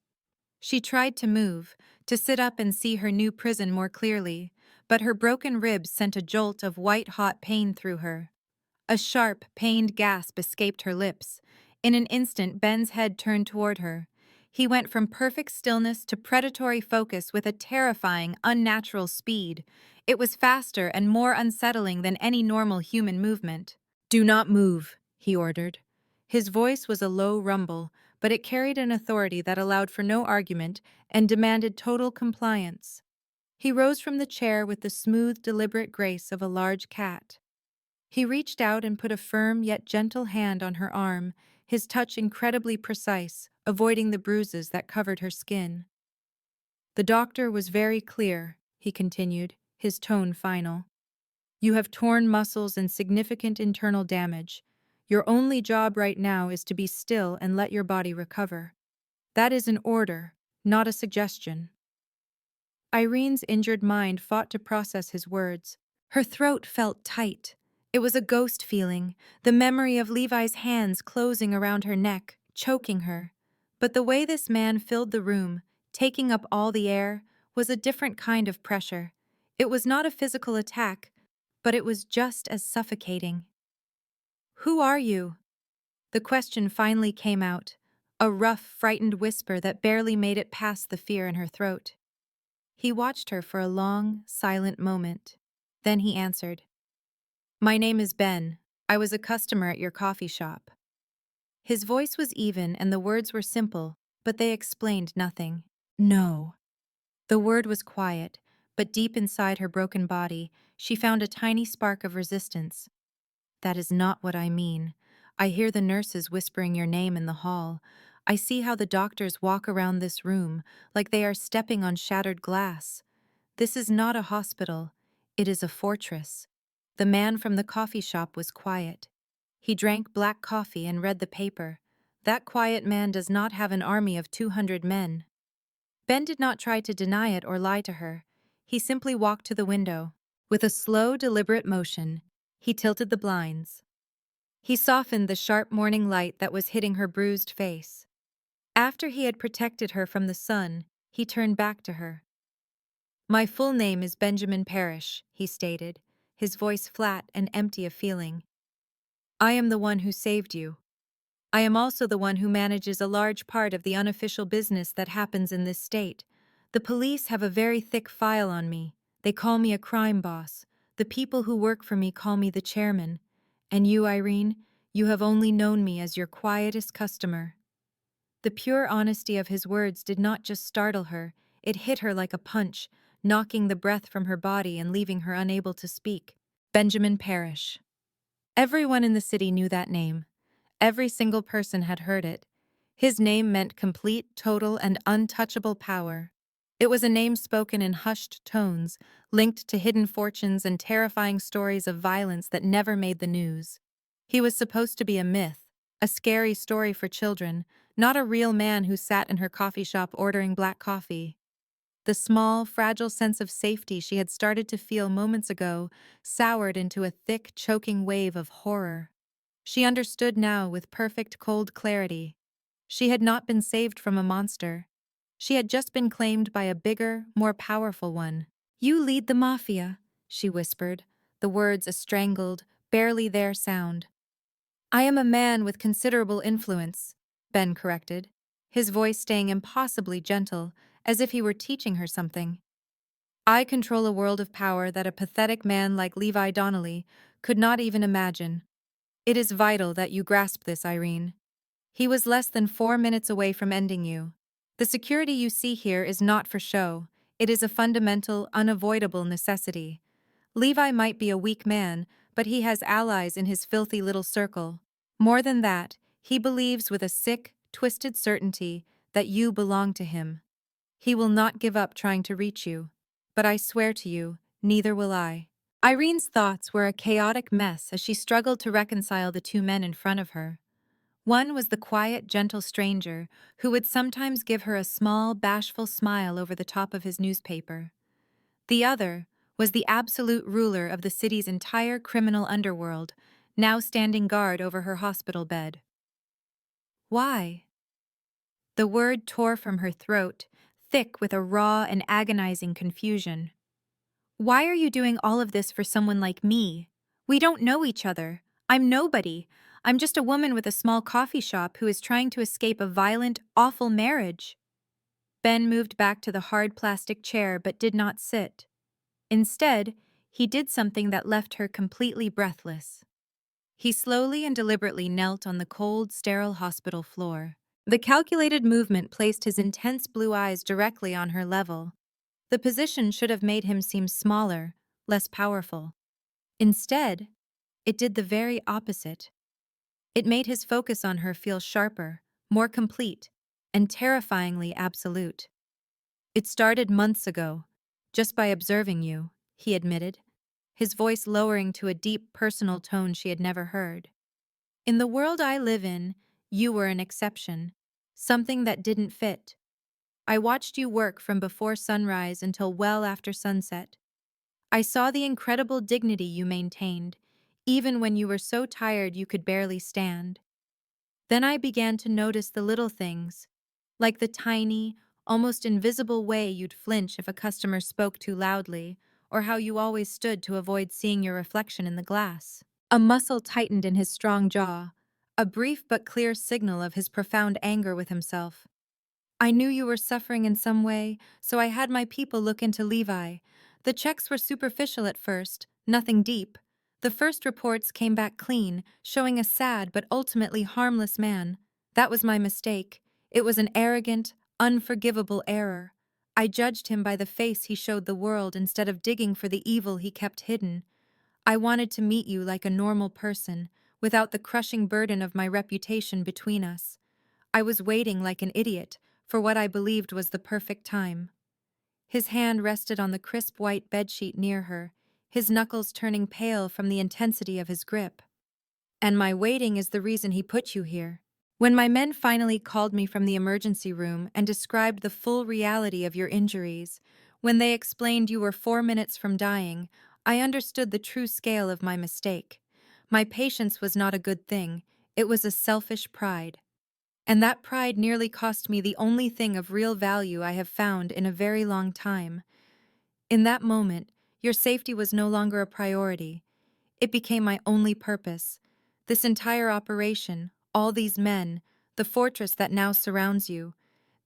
She tried to move, to sit up and see her new prison more clearly, but her broken ribs sent a jolt of white-hot pain through her. A sharp, pained gasp escaped her lips. In an instant, Ben's head turned toward her. He went from perfect stillness to predatory focus with a terrifying, unnatural speed. It was faster and more unsettling than any normal human movement. Do not move, he ordered. His voice was a low rumble, but it carried an authority that allowed for no argument and demanded total compliance. He rose from the chair with the smooth, deliberate grace of a large cat. He reached out and put a firm yet gentle hand on her arm, his touch incredibly precise, avoiding the bruises that covered her skin. The doctor was very clear, he continued, his tone final. You have torn muscles and significant internal damage. Your only job right now is to be still and let your body recover. That is an order, not a suggestion. Irene's injured mind fought to process his words. Her throat felt tight. It was a ghost feeling, the memory of Levi's hands closing around her neck, choking her. But the way this man filled the room, taking up all the air, was a different kind of pressure. It was not a physical attack, but it was just as suffocating. Who are you? The question finally came out, a rough, frightened whisper that barely made it past the fear in her throat. He watched her for a long, silent moment. Then he answered, My name is Ben. I was a customer at your coffee shop. His voice was even and the words were simple, but they explained nothing. No. The word was quiet, but deep inside her broken body, she found a tiny spark of resistance. That is not what I mean. I hear the nurses whispering your name in the hall. I see how the doctors walk around this room, like they are stepping on shattered glass. This is not a hospital. It is a fortress. The man from the coffee shop was quiet. He drank black coffee and read the paper. That quiet man does not have an army of 200 men. Ben did not try to deny it or lie to her. He simply walked to the window. With a slow, deliberate motion, he tilted the blinds. He softened the sharp morning light that was hitting her bruised face. After he had protected her from the sun, he turned back to her. My full name is Benjamin Parrish, he stated, his voice flat and empty of feeling. I am the one who saved you. I am also the one who manages a large part of the unofficial business that happens in this state. The police have a very thick file on me. They call me a crime boss. The people who work for me call me the chairman. And you, Irene, you have only known me as your quietest customer. The pure honesty of his words did not just startle her, it hit her like a punch, knocking the breath from her body and leaving her unable to speak. Benjamin Parrish. Everyone in the city knew that name. Every single person had heard it. His name meant complete, total, and untouchable power. It was a name spoken in hushed tones, linked to hidden fortunes and terrifying stories of violence that never made the news. He was supposed to be a myth, a scary story for children, not a real man who sat in her coffee shop ordering black coffee. The small, fragile sense of safety she had started to feel moments ago soured into a thick, choking wave of horror. She understood now with perfect cold clarity. She had not been saved from a monster. She had just been claimed by a bigger, more powerful one. "You lead the Mafia," she whispered, the words a strangled, barely there sound. "I am a man with considerable influence," Ben corrected, his voice staying impossibly gentle, as if he were teaching her something. "I control a world of power that a pathetic man like Levi Donnelly could not even imagine. It is vital that you grasp this, Irene. He was less than 4 minutes away from ending you. The security you see here is not for show. It is a fundamental, unavoidable necessity. Levi might be a weak man, but he has allies in his filthy little circle. More than that, he believes with a sick, twisted certainty that you belong to him. He will not give up trying to reach you. But I swear to you, neither will I." Irene's thoughts were a chaotic mess as she struggled to reconcile the two men in front of her. One was the quiet, gentle stranger who would sometimes give her a small, bashful smile over the top of his newspaper. The other was the absolute ruler of the city's entire criminal underworld, now standing guard over her hospital bed. Why? The word tore from her throat, thick with a raw and agonizing confusion. "Why are you doing all of this for someone like me? We don't know each other. I'm nobody. I'm just a woman with a small coffee shop who is trying to escape a violent, awful marriage." Ben moved back to the hard plastic chair but did not sit. Instead, he did something that left her completely breathless. He slowly and deliberately knelt on the cold, sterile hospital floor. The calculated movement placed his intense blue eyes directly on her level. The position should have made him seem smaller, less powerful. Instead, it did the very opposite. It made his focus on her feel sharper, more complete, and terrifyingly absolute. "It started months ago, just by observing you," he admitted, his voice lowering to a deep personal tone she had never heard. "In the world I live in, you were an exception, something that didn't fit. I watched you work from before sunrise until well after sunset. I saw the incredible dignity you maintained, even when you were so tired you could barely stand. Then I began to notice the little things, like the tiny, almost invisible way you'd flinch if a customer spoke too loudly, or how you always stood to avoid seeing your reflection in the glass." A muscle tightened in his strong jaw, a brief but clear signal of his profound anger with himself. "I knew you were suffering in some way, so I had my people look into Levi. The checks were superficial at first, nothing deep. The first reports came back clean, showing a sad but ultimately harmless man. That was my mistake. It was an arrogant, unforgivable error. I judged him by the face he showed the world instead of digging for the evil he kept hidden. I wanted to meet you like a normal person, without the crushing burden of my reputation between us. I was waiting like an idiot for what I believed was the perfect time." His hand rested on the crisp white bedsheet near her, his knuckles turning pale from the intensity of his grip. "And my waiting is the reason he put you here. When my men finally called me from the emergency room and described the full reality of your injuries, when they explained you were 4 minutes from dying, I understood the true scale of my mistake. My patience was not a good thing, it was a selfish pride. And that pride nearly cost me the only thing of real value I have found in a very long time. In that moment, your safety was no longer a priority. It became my only purpose. This entire operation, all these men, the fortress that now surrounds you.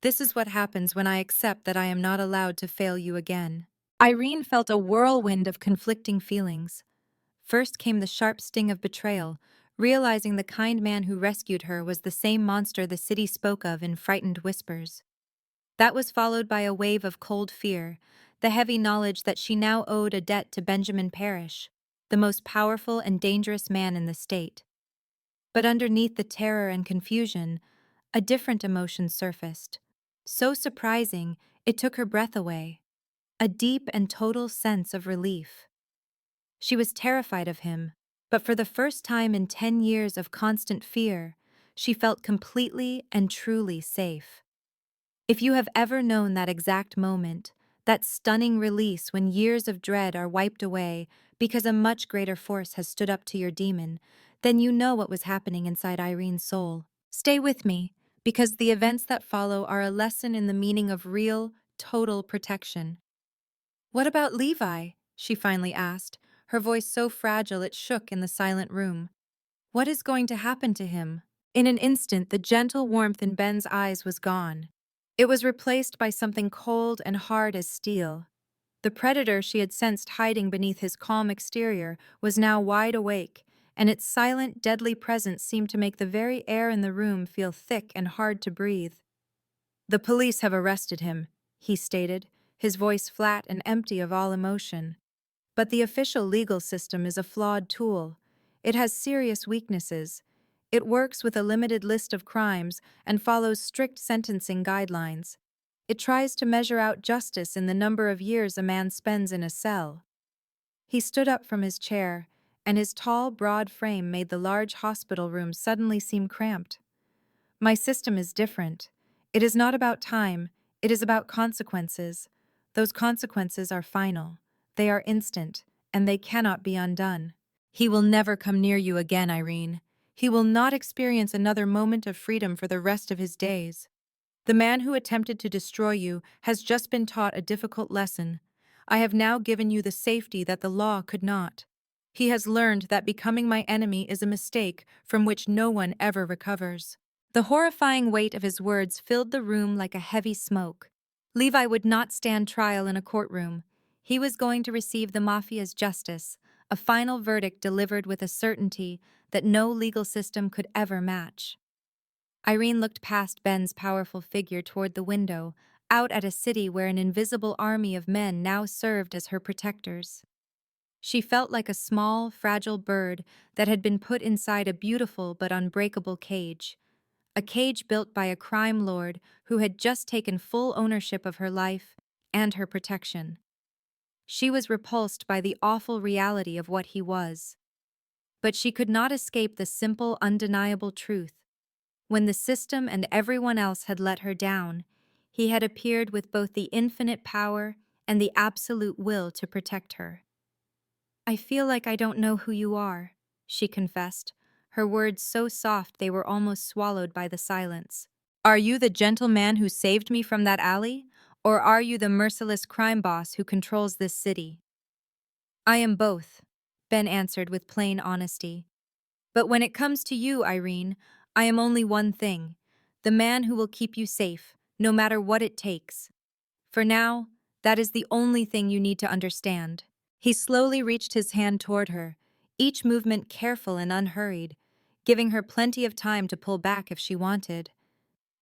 This is what happens when I accept that I am not allowed to fail you again." Irene felt a whirlwind of conflicting feelings. First came the sharp sting of betrayal, realizing the kind man who rescued her was the same monster the city spoke of in frightened whispers. That was followed by a wave of cold fear, the heavy knowledge that she now owed a debt to Benjamin Parrish, the most powerful and dangerous man in the state. But underneath the terror and confusion, a different emotion surfaced. So surprising, it took her breath away. A deep and total sense of relief. She was terrified of him, but for the first time in 10 years of constant fear, she felt completely and truly safe. If you have ever known that exact moment, That stunning release when years of dread are wiped away because a much greater force has stood up to your demon, then you know what was happening inside Irene's soul. Stay with me, because the events that follow are a lesson in the meaning of real, total protection. What about Levi? She finally asked, her voice so fragile it shook in the silent room. What is going to happen to him? In an instant, the gentle warmth in Ben's eyes was gone. It was replaced by something cold and hard as steel. The predator she had sensed hiding beneath his calm exterior was now wide awake, and its silent, deadly presence seemed to make the very air in the room feel thick and hard to breathe. "The police have arrested him," he stated, his voice flat and empty of all emotion. "But the official legal system is a flawed tool. It has serious weaknesses. It works with a limited list of crimes and follows strict sentencing guidelines. It tries to measure out justice in the number of years a man spends in a cell." He stood up from his chair, and his tall, broad frame made the large hospital room suddenly seem cramped. "My system is different. It is not about time, it is about consequences. Those consequences are final. They are instant, and they cannot be undone. He will never come near you again, Irene. He will not experience another moment of freedom for the rest of his days. The man who attempted to destroy you has just been taught a difficult lesson. I have now given you the safety that the law could not. He has learned that becoming my enemy is a mistake from which no one ever recovers." The horrifying weight of his words filled the room like a heavy smoke. Levi would not stand trial in a courtroom. He was going to receive the Mafia's justice, a final verdict delivered with a certainty that no legal system could ever match. Irene looked past Ben's powerful figure toward the window, out at a city where an invisible army of men now served as her protectors. She felt like a small, fragile bird that had been put inside a beautiful but unbreakable cage. A cage built by a crime lord who had just taken full ownership of her life and her protection. She was repulsed by the awful reality of what he was. But she could not escape the simple, undeniable truth. When the system and everyone else had let her down, he had appeared with both the infinite power and the absolute will to protect her. "I feel like I don't know who you are," she confessed, her words so soft they were almost swallowed by the silence. "Are you the gentleman who saved me from that alley? Or are you the merciless crime boss who controls this city?" "I am both," Ben answered with plain honesty. "But when it comes to you, Irene, I am only one thing: the man who will keep you safe, no matter what it takes. For now, that is the only thing you need to understand." He slowly reached his hand toward her, each movement careful and unhurried, giving her plenty of time to pull back if she wanted.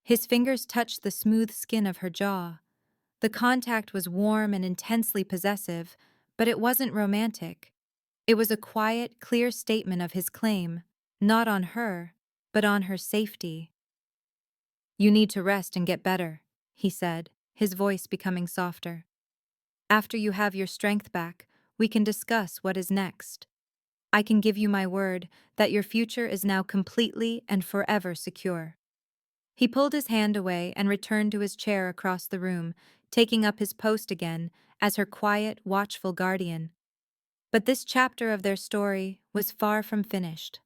His fingers touched the smooth skin of her jaw. The contact was warm and intensely possessive, but it wasn't romantic. It was a quiet, clear statement of his claim, not on her, but on her safety. "You need to rest and get better," he said, his voice becoming softer. "After you have your strength back, we can discuss what is next. I can give you my word that your future is now completely and forever secure." He pulled his hand away and returned to his chair across the room, taking up his post again as her quiet, watchful guardian. But this chapter of their story was far from finished.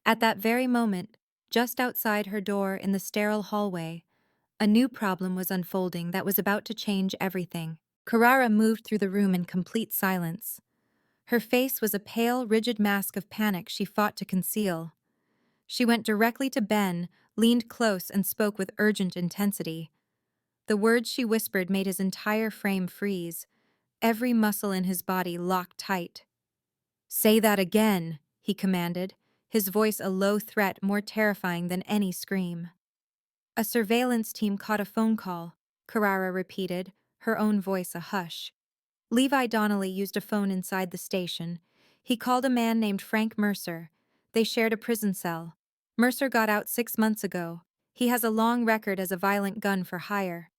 At that very moment, just outside her door in the sterile hallway, a new problem was unfolding that was about to change everything. Carrara moved through the room in complete silence. Her face was a pale, rigid mask of panic she fought to conceal. She went directly to Ben, leaned close, and spoke with urgent intensity. The words she whispered made his entire frame freeze, every muscle in his body locked tight. "Say that again," he commanded, his voice a low threat more terrifying than any scream. "A surveillance team caught a phone call," Carrara repeated, her own voice a hush. "Levi Donnelly used a phone inside the station. He called a man named Frank Mercer. They shared a prison cell. Mercer got out 6 months ago. He has a long record as a violent gun for hire."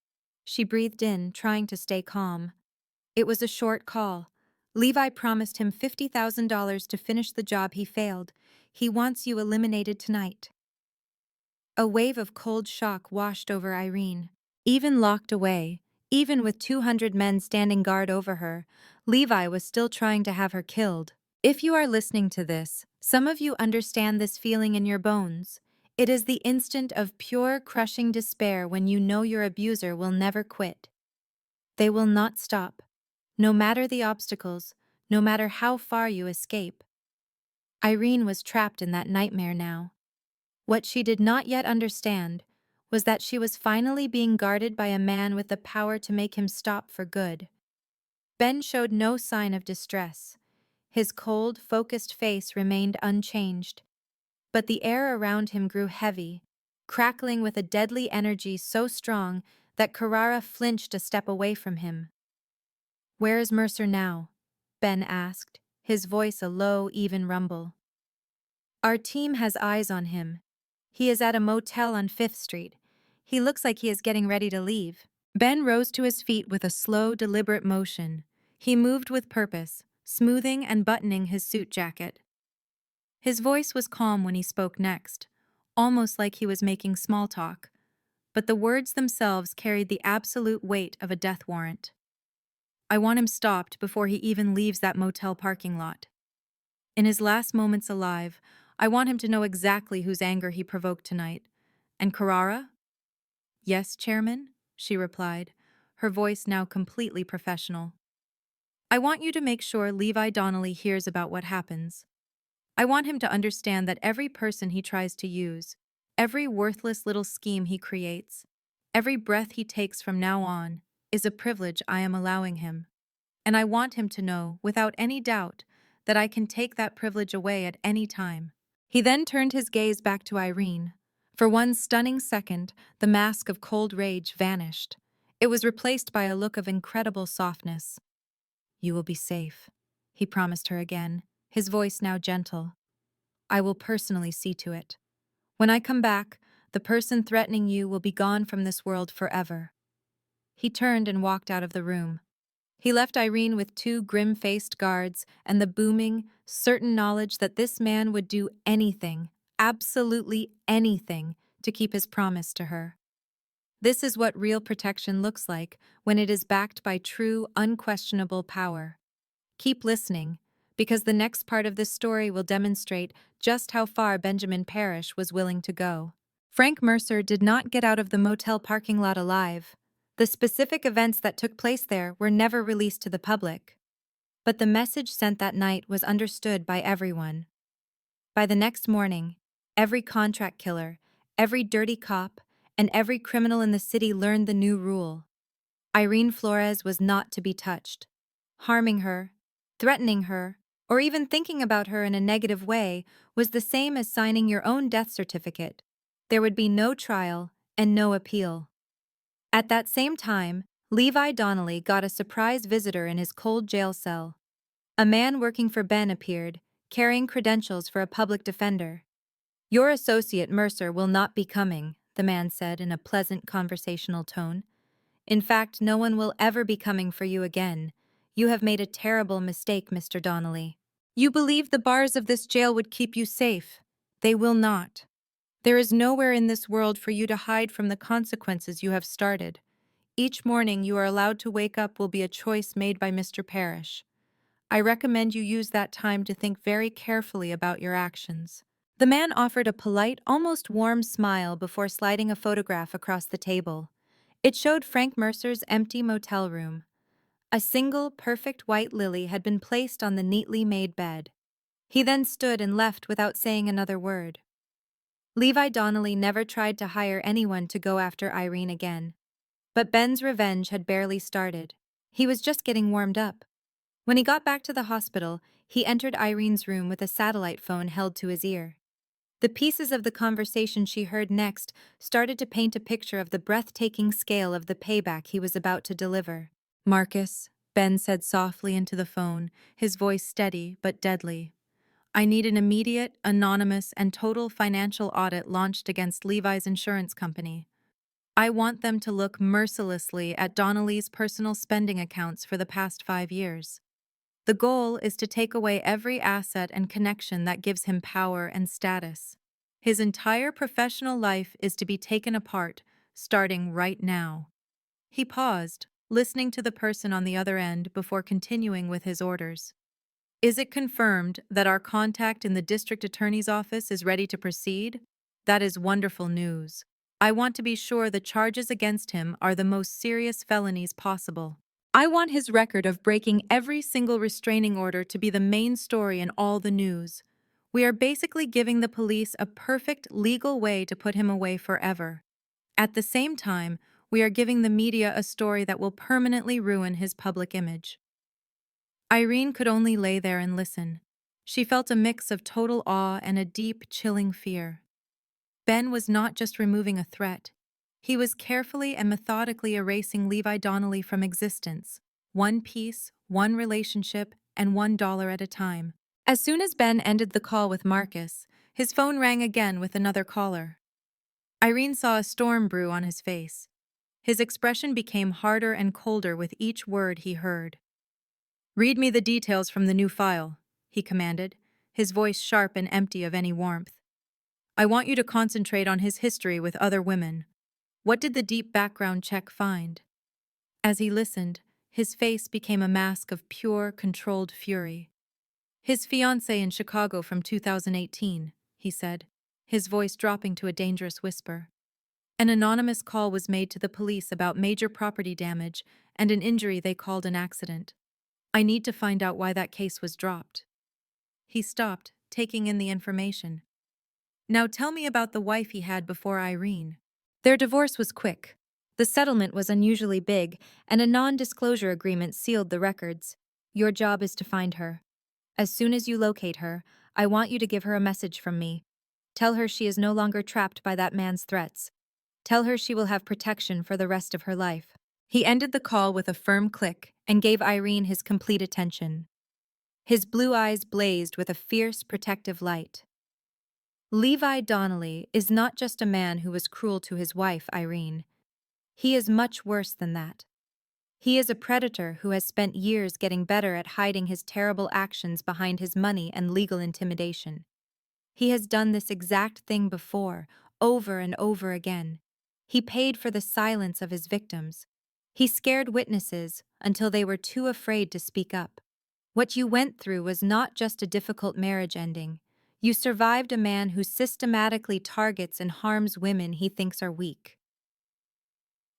She breathed in, trying to stay calm. It was a short call. "Levi promised him $50,000 to finish the job he failed. He wants you eliminated tonight." A wave of cold shock washed over Irene. Even locked away, Even with 200 men standing guard over her, Levi was still trying to have her killed. If you are listening to this, some of you understand this feeling in your bones. It is the instant of pure, crushing despair when you know your abuser will never quit. They will not stop, no matter the obstacles, no matter how far you escape. Irene was trapped in that nightmare now. What she did not yet understand was that she was finally being guarded by a man with the power to make him stop for good. Ben showed no sign of distress. His cold, focused face remained unchanged. But the air around him grew heavy, crackling with a deadly energy so strong that Carrara flinched a step away from him. "Where is Mercer now?" Ben asked, his voice a low, even rumble. "Our team has eyes on him. He is at a motel on 5th Street. He looks like he is getting ready to leave." Ben rose to his feet with a slow, deliberate motion. He moved with purpose, smoothing and buttoning his suit jacket. His voice was calm when he spoke next, almost like he was making small talk, but the words themselves carried the absolute weight of a death warrant. "I want him stopped before he even leaves that motel parking lot. In his last moments alive, I want him to know exactly whose anger he provoked tonight. And Carrara?" "Yes, Chairman," she replied, her voice now completely professional. "I want you to make sure Levi Donnelly hears about what happens. I want him to understand that every person he tries to use, every worthless little scheme he creates, every breath he takes from now on, is a privilege I am allowing him. And I want him to know, without any doubt, that I can take that privilege away at any time." He then turned his gaze back to Irene. For one stunning second, the mask of cold rage vanished. It was replaced by a look of incredible softness. "You will be safe," he promised her again, his voice now gentle. "I will personally see to it. When I come back, the person threatening you will be gone from this world forever." He turned and walked out of the room. He left Irene with 2 grim-faced guards and the booming, certain knowledge that this man would do anything, absolutely anything, to keep his promise to her. This is what real protection looks like when it is backed by true, unquestionable power. Keep listening, because the next part of this story will demonstrate just how far Benjamin Parrish was willing to go. Frank Mercer did not get out of the motel parking lot alive. The specific events that took place there were never released to the public. But the message sent that night was understood by everyone. By the next morning, every contract killer, every dirty cop, and every criminal in the city learned the new rule. Irene Flores was not to be touched. Harming her, threatening her, or even thinking about her in a negative way was the same as signing your own death certificate. There would be no trial and no appeal. At that same time, Levi Donnelly got a surprise visitor in his cold jail cell. A man working for Ben appeared, carrying credentials for a public defender. "Your associate Mercer will not be coming," the man said in a pleasant conversational tone. "In fact, no one will ever be coming for you again. You have made a terrible mistake, Mr. Donnelly. You believed the bars of this jail would keep you safe. They will not. There is nowhere in this world for you to hide from the consequences you have started. Each morning you are allowed to wake up will be a choice made by Mr. Parrish. I recommend you use that time to think very carefully about your actions." The man offered a polite, almost warm smile before sliding a photograph across the table. It showed Frank Mercer's empty motel room. A single, perfect white lily had been placed on the neatly made bed. He then stood and left without saying another word. Levi Donnelly never tried to hire anyone to go after Irene again. But Ben's revenge had barely started. He was just getting warmed up. When he got back to the hospital, he entered Irene's room with a satellite phone held to his ear. The pieces of the conversation she heard next started to paint a picture of the breathtaking scale of the payback he was about to deliver. "Marcus," Ben said softly into the phone, his voice steady but deadly. "I need an immediate, anonymous, and total financial audit launched against Levi's insurance company. I want them to look mercilessly at Donnelly's personal spending accounts for the past 5 years. The goal is to take away every asset and connection that gives him power and status. His entire professional life is to be taken apart, starting right now." He paused, listening to the person on the other end before continuing with his orders. Is it confirmed that our contact in the district attorney's office is ready to proceed? That is wonderful news. I want to be sure the charges against him are the most serious felonies possible. I want his record of breaking every single restraining order to be the main story in all the news. We are basically giving the police a perfect legal way to put him away forever. At the same time, we are giving the media a story that will permanently ruin his public image. Irene could only lay there and listen. She felt a mix of total awe and a deep, chilling fear. Ben was not just removing a threat. He was carefully and methodically erasing Levi Donnelly from existence, one piece, one relationship, and $1 at a time. As soon as Ben ended the call with Marcus, his phone rang again with another caller. Irene saw a storm brew on his face. His expression became harder and colder with each word he heard. "Read me the details from the new file," he commanded, his voice sharp and empty of any warmth. "I want you to concentrate on his history with other women. What did the deep background check find?" As he listened, his face became a mask of pure, controlled fury. "His fiancée in Chicago from 2018, he said, his voice dropping to a dangerous whisper. An anonymous call was made to the police about major property damage and an injury they called an accident. I need to find out why that case was dropped." He stopped, taking in the information. "Now tell me about the wife he had before Irene." Their divorce was quick. The settlement was unusually big, and a non-disclosure agreement sealed the records. "Your job is to find her. As soon as you locate her, I want you to give her a message from me. Tell her she is no longer trapped by that man's threats. Tell her she will have protection for the rest of her life." He ended the call with a firm click and gave Irene his complete attention. His blue eyes blazed with a fierce, protective light. "Levi Donnelly is not just a man who was cruel to his wife, Irene. He is much worse than that. He is a predator who has spent years getting better at hiding his terrible actions behind his money and legal intimidation. He has done this exact thing before, over and over again. He paid for the silence of his victims. He scared witnesses until they were too afraid to speak up. What you went through was not just a difficult marriage ending. You survived a man who systematically targets and harms women he thinks are weak."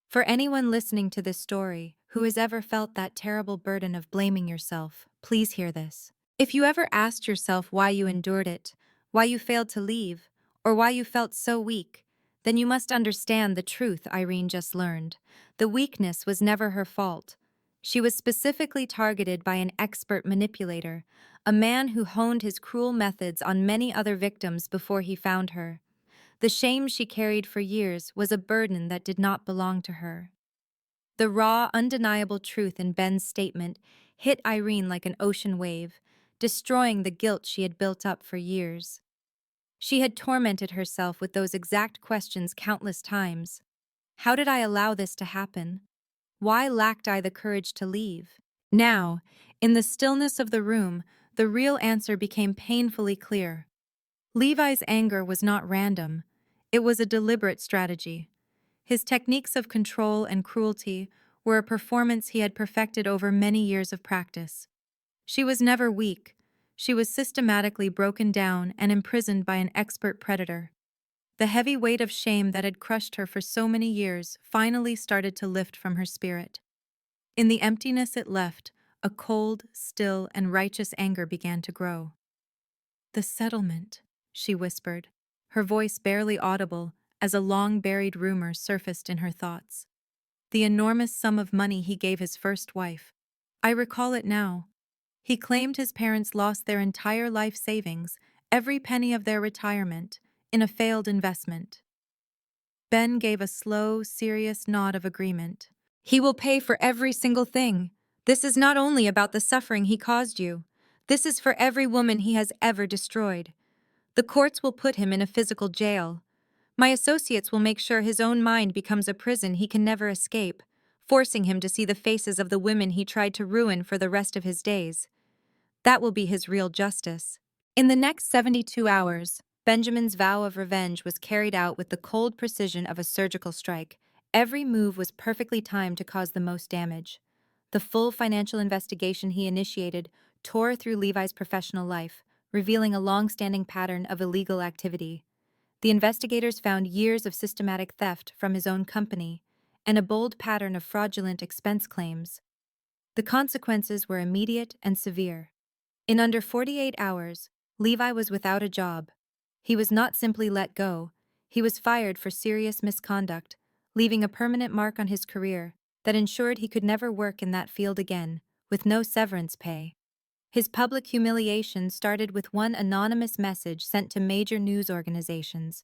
For anyone listening to this story who has ever felt that terrible burden of blaming yourself, please hear this. If you ever asked yourself why you endured it, why you failed to leave, or why you felt so weak, then you must understand the truth Irene just learned. The weakness was never her fault. She was specifically targeted by an expert manipulator, a man who honed his cruel methods on many other victims before he found her. The shame she carried for years was a burden that did not belong to her. The raw, undeniable truth in Ben's statement hit Irene like an ocean wave, destroying the guilt she had built up for years. She had tormented herself with those exact questions countless times. How did I allow this to happen? Why lacked I the courage to leave? Now, in the stillness of the room, the real answer became painfully clear. Levi's anger was not random. It was a deliberate strategy. His techniques of control and cruelty were a performance he had perfected over many years of practice. She was never weak. She was systematically broken down and imprisoned by an expert predator. The heavy weight of shame that had crushed her for so many years finally started to lift from her spirit. In the emptiness it left, a cold, still, and righteous anger began to grow. "The settlement," she whispered, her voice barely audible as a long-buried rumor surfaced in her thoughts. "The enormous sum of money he gave his first wife. I recall it now. He claimed his parents lost their entire life savings, every penny of their retirement, in a failed investment." Ben gave a slow, serious nod of agreement. "He will pay for every single thing. This is not only about the suffering he caused you. This is for every woman he has ever destroyed. The courts will put him in a physical jail. My associates will make sure his own mind becomes a prison he can never escape, forcing him to see the faces of the women he tried to ruin for the rest of his days. That will be his real justice." In the next 72 hours, Benjamin's vow of revenge was carried out with the cold precision of a surgical strike. Every move was perfectly timed to cause the most damage. The full financial investigation he initiated tore through Levi's professional life, revealing a long-standing pattern of illegal activity. The investigators found years of systematic theft from his own company and a bold pattern of fraudulent expense claims. The consequences were immediate and severe. In under 48 hours, Levi was without a job. He was not simply let go, he was fired for serious misconduct, leaving a permanent mark on his career that ensured he could never work in that field again, with no severance pay. His public humiliation started with one anonymous message sent to major news organizations.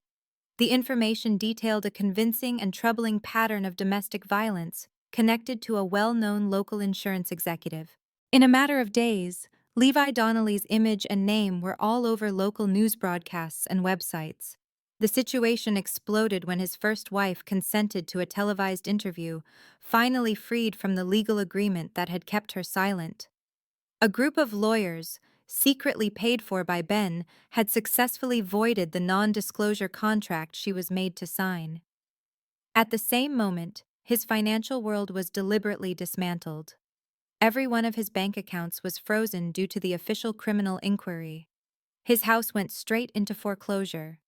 The information detailed a convincing and troubling pattern of domestic violence connected to a well-known local insurance executive. In a matter of days, Levi Donnelly's image and name were all over local news broadcasts and websites. The situation exploded when his first wife consented to a televised interview, finally freed from the legal agreement that had kept her silent. A group of lawyers, secretly paid for by Ben, had successfully voided the non-disclosure contract she was made to sign. At the same moment, his financial world was deliberately dismantled. Every one of his bank accounts was frozen due to the official criminal inquiry. His house went straight into foreclosure.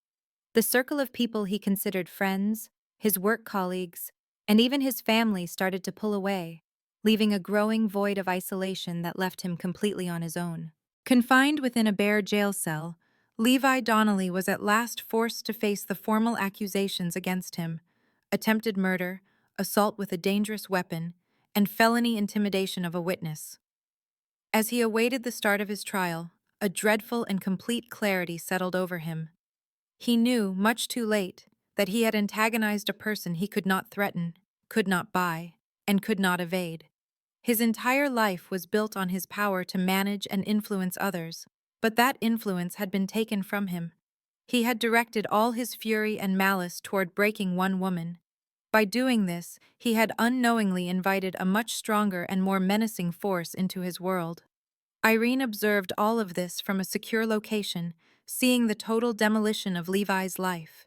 The circle of people he considered friends, his work colleagues, and even his family started to pull away, leaving a growing void of isolation that left him completely on his own. Confined within a bare jail cell, Levi Donnelly was at last forced to face the formal accusations against him: attempted murder, assault with a dangerous weapon, and felony intimidation of a witness. As he awaited the start of his trial, a dreadful and complete clarity settled over him. He knew, much too late, that he had antagonized a person he could not threaten, could not buy, and could not evade. His entire life was built on his power to manage and influence others, but that influence had been taken from him. He had directed all his fury and malice toward breaking one woman. By doing this, he had unknowingly invited a much stronger and more menacing force into his world. Irene observed all of this from a secure location, seeing the total demolition of Levi's life.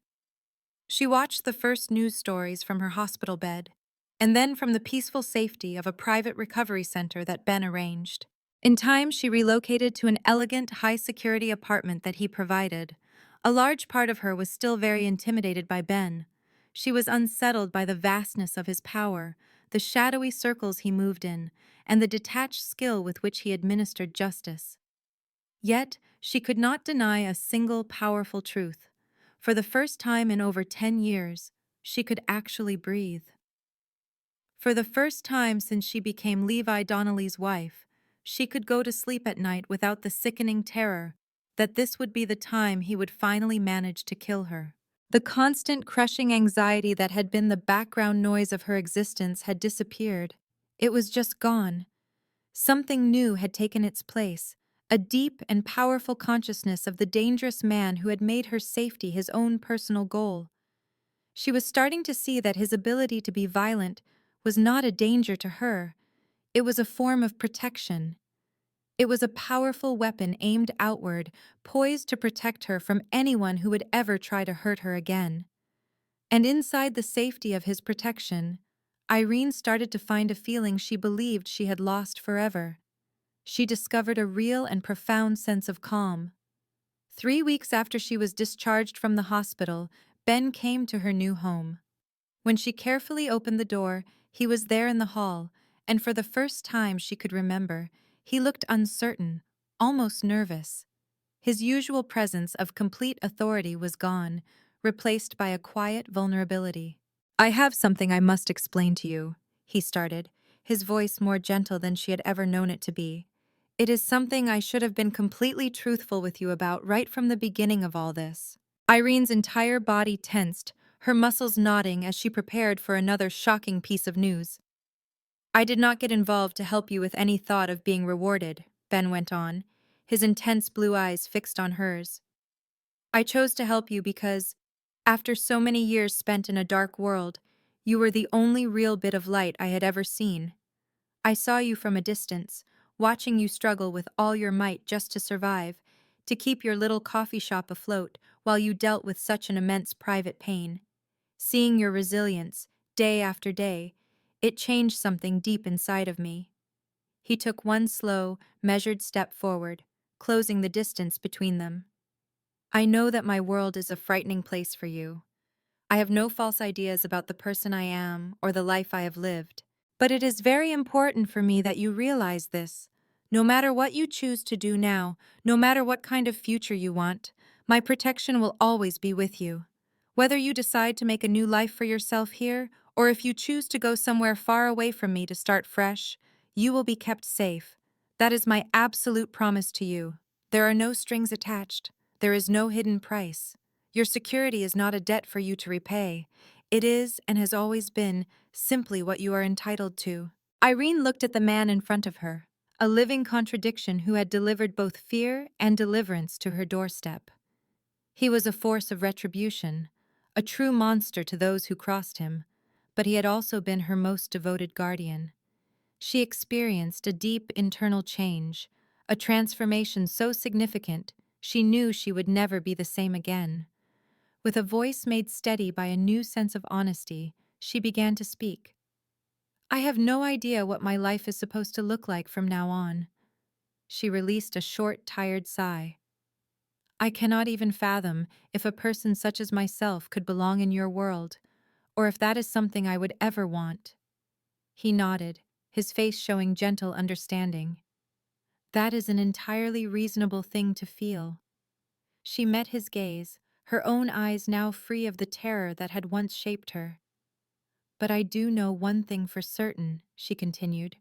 She watched the first news stories from her hospital bed, and then from the peaceful safety of a private recovery center that Ben arranged. In time, she relocated to an elegant, high-security apartment that he provided. A large part of her was still very intimidated by Ben. She was unsettled by the vastness of his power, the shadowy circles he moved in, and the detached skill with which he administered justice. Yet, she could not deny a single powerful truth. For the first time in over 10 years, she could actually breathe. For the first time since she became Levi Donnelly's wife, she could go to sleep at night without the sickening terror that this would be the time he would finally manage to kill her. The constant crushing anxiety that had been the background noise of her existence had disappeared. It was just gone. Something new had taken its place, a deep and powerful consciousness of the dangerous man who had made her safety his own personal goal. She was starting to see that his ability to be violent was not a danger to her. It was a form of protection. It was a powerful weapon aimed outward, poised to protect her from anyone who would ever try to hurt her again. And inside the safety of his protection, Irene started to find a feeling she believed she had lost forever. She discovered a real and profound sense of calm. 3 weeks after she was discharged from the hospital, Ben came to her new home. When she carefully opened the door, he was there in the hall, and for the first time she could remember, he looked uncertain, almost nervous. His usual presence of complete authority was gone, replaced by a quiet vulnerability. "I have something I must explain to you," he started, his voice more gentle than she had ever known it to be. "It is something I should have been completely truthful with you about right from the beginning of all this." Irene's entire body tensed, her muscles knotting as she prepared for another shocking piece of news. "I did not get involved to help you with any thought of being rewarded," Ben went on, his intense blue eyes fixed on hers. "I chose to help you because, after so many years spent in a dark world, you were the only real bit of light I had ever seen. I saw you from a distance, watching you struggle with all your might just to survive, to keep your little coffee shop afloat while you dealt with such an immense private pain. Seeing your resilience, day after day, it changed something deep inside of me. He took one slow, measured step forward, closing the distance between them. I know that my world is a frightening place for you. I have no false ideas about the person I am or the life I have lived. But it is very important for me that you realize this. No matter what you choose to do now, no matter what kind of future you want, my protection will always be with you. Whether you decide to make a new life for yourself here, or if you choose to go somewhere far away from me to start fresh, you will be kept safe. That is my absolute promise to you. There are no strings attached. There is no hidden price. Your security is not a debt for you to repay. It is, and has always been, simply what you are entitled to. Irene looked at the man in front of her, a living contradiction who had delivered both fear and deliverance to her doorstep. He was a force of retribution, a true monster to those who crossed him, but he had also been her most devoted guardian. She experienced a deep internal change, a transformation so significant she knew she would never be the same again. With a voice made steady by a new sense of honesty, she began to speak. I have no idea what my life is supposed to look like from now on. She released a short, tired sigh. I cannot even fathom if a person such as myself could belong in your world, or if that is something I would ever want. He nodded, his face showing gentle understanding. That is an entirely reasonable thing to feel. She met his gaze, her own eyes now free of the terror that had once shaped her. But I do know one thing for certain, she continued.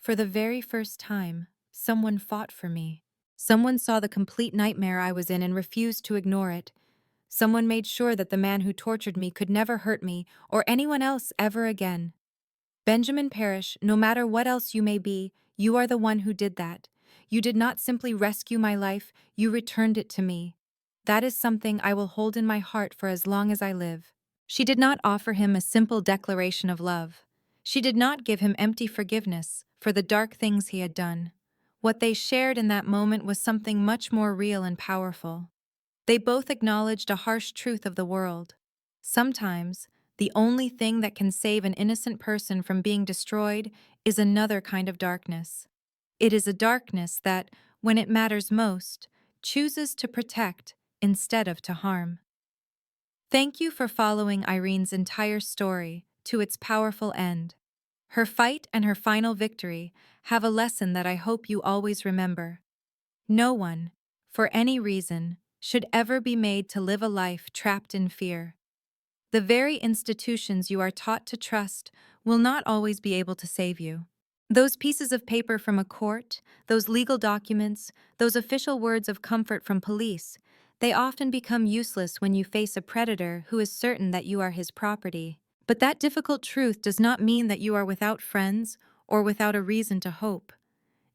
For the very first time, someone fought for me. Someone saw the complete nightmare I was in and refused to ignore it. Someone made sure that the man who tortured me could never hurt me or anyone else ever again. Benjamin Parrish, no matter what else you may be, you are the one who did that. You did not simply rescue my life, you returned it to me. That is something I will hold in my heart for as long as I live. She did not offer him a simple declaration of love. She did not give him empty forgiveness for the dark things he had done. What they shared in that moment was something much more real and powerful. They both acknowledged a harsh truth of the world. Sometimes, the only thing that can save an innocent person from being destroyed is another kind of darkness. It is a darkness that, when it matters most, chooses to protect instead of to harm. Thank you for following Irene's entire story to its powerful end. Her fight and her final victory have a lesson that I hope you always remember. No one, for any reason, should ever be made to live a life trapped in fear. The very institutions you are taught to trust will not always be able to save you. Those pieces of paper from a court, those legal documents, those official words of comfort from police, they often become useless when you face a predator who is certain that you are his property. But that difficult truth does not mean that you are without friends or without a reason to hope.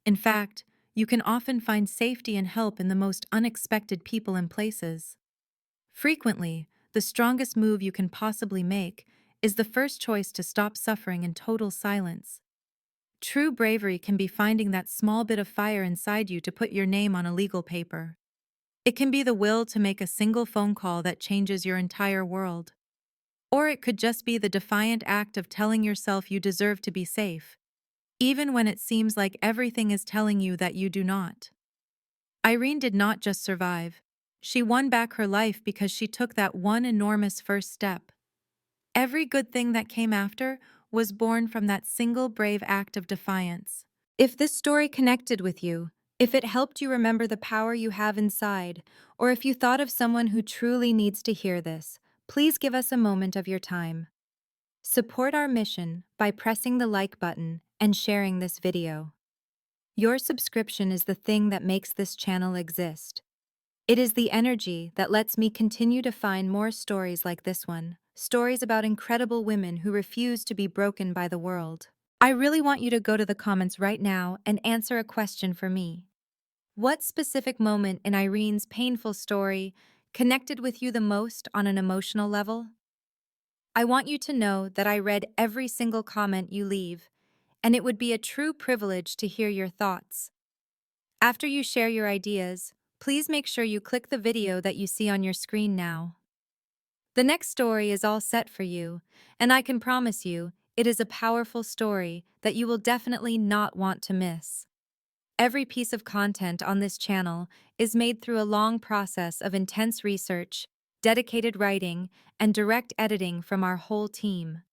In fact, you can often find safety and help in the most unexpected people and places. Frequently, the strongest move you can possibly make is the first choice to stop suffering in total silence. True bravery can be finding that small bit of fire inside you to put your name on a legal paper. It can be the will to make a single phone call that changes your entire world. Or it could just be the defiant act of telling yourself you deserve to be safe, even when it seems like everything is telling you that you do not. Irene did not just survive. She won back her life because she took that one enormous first step. Every good thing that came after was born from that single brave act of defiance. If this story connected with you, if it helped you remember the power you have inside, or if you thought of someone who truly needs to hear this, please give us a moment of your time. Support our mission by pressing the like button and sharing this video. Your subscription is the thing that makes this channel exist. It is the energy that lets me continue to find more stories like this one, stories about incredible women who refuse to be broken by the world. I really want you to go to the comments right now and answer a question for me. What specific moment in Irene's painful story connected with you the most on an emotional level? I want you to know that I read every single comment you leave, and it would be a true privilege to hear your thoughts. After you share your ideas, please make sure you click the video that you see on your screen now. The next story is all set for you, and I can promise you, it is a powerful story that you will definitely not want to miss. Every piece of content on this channel is made through a long process of intense research, dedicated writing, and direct editing from our whole team.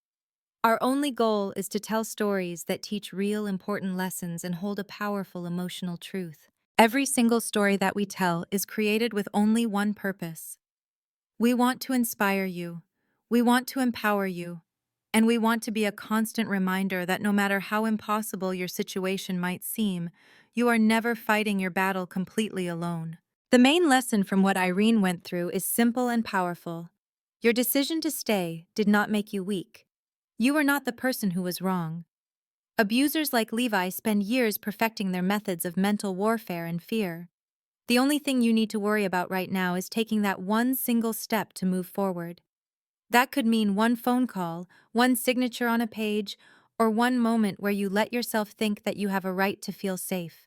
Our only goal is to tell stories that teach real important lessons and hold a powerful emotional truth. Every single story that we tell is created with only one purpose. We want to inspire you, we want to empower you, and we want to be a constant reminder that no matter how impossible your situation might seem, you are never fighting your battle completely alone. The main lesson from what Irene went through is simple and powerful. Your decision to stay did not make you weak. You are not the person who was wrong. Abusers like Levi spend years perfecting their methods of mental warfare and fear. The only thing you need to worry about right now is taking that one single step to move forward. That could mean one phone call, one signature on a page, or one moment where you let yourself think that you have a right to feel safe.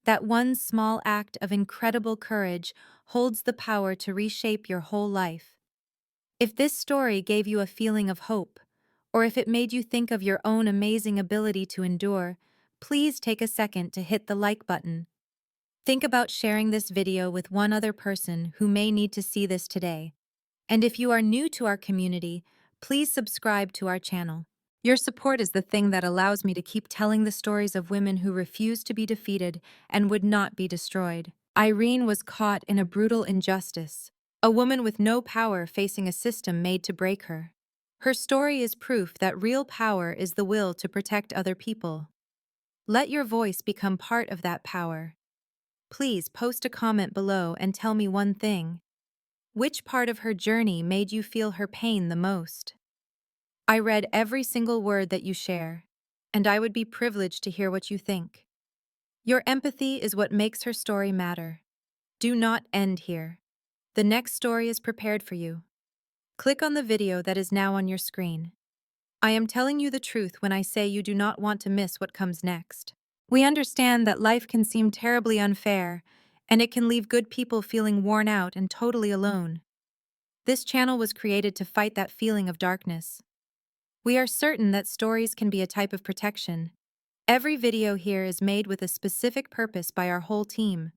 That one small act of incredible courage holds the power to reshape your whole life. If this story gave you a feeling of hope, or if it made you think of your own amazing ability to endure, please take a second to hit the like button. Think about sharing this video with one other person who may need to see this today. And if you are new to our community, please subscribe to our channel. Your support is the thing that allows me to keep telling the stories of women who refused to be defeated and would not be destroyed. Irene was caught in a brutal injustice, a woman with no power facing a system made to break her. Her story is proof that real power is the will to protect other people. Let your voice become part of that power. Please post a comment below and tell me one thing. Which part of her journey made you feel her pain the most? I read every single word that you share, and I would be privileged to hear what you think. Your empathy is what makes her story matter. Do not end here. The next story is prepared for you. Click on the video that is now on your screen. I am telling you the truth when I say you do not want to miss what comes next. We understand that life can seem terribly unfair, and it can leave good people feeling worn out and totally alone. This channel was created to fight that feeling of darkness. We are certain that stories can be a type of protection. Every video here is made with a specific purpose by our whole team.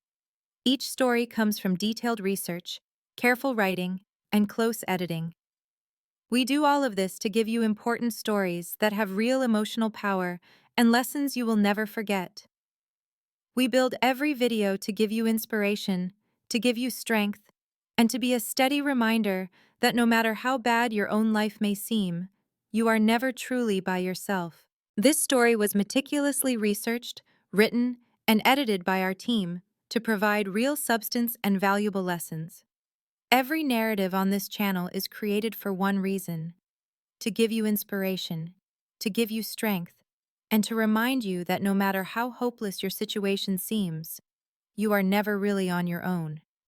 Each story comes from detailed research, careful writing, and close editing. We do all of this to give you important stories that have real emotional power and lessons you will never forget. We build every video to give you inspiration, to give you strength, and to be a steady reminder that no matter how bad your own life may seem, you are never truly by yourself. This story was meticulously researched, written, and edited by our team to provide real substance and valuable lessons. Every narrative on this channel is created for one reason: to give you inspiration, to give you strength, and to remind you that no matter how hopeless your situation seems, you are never really on your own.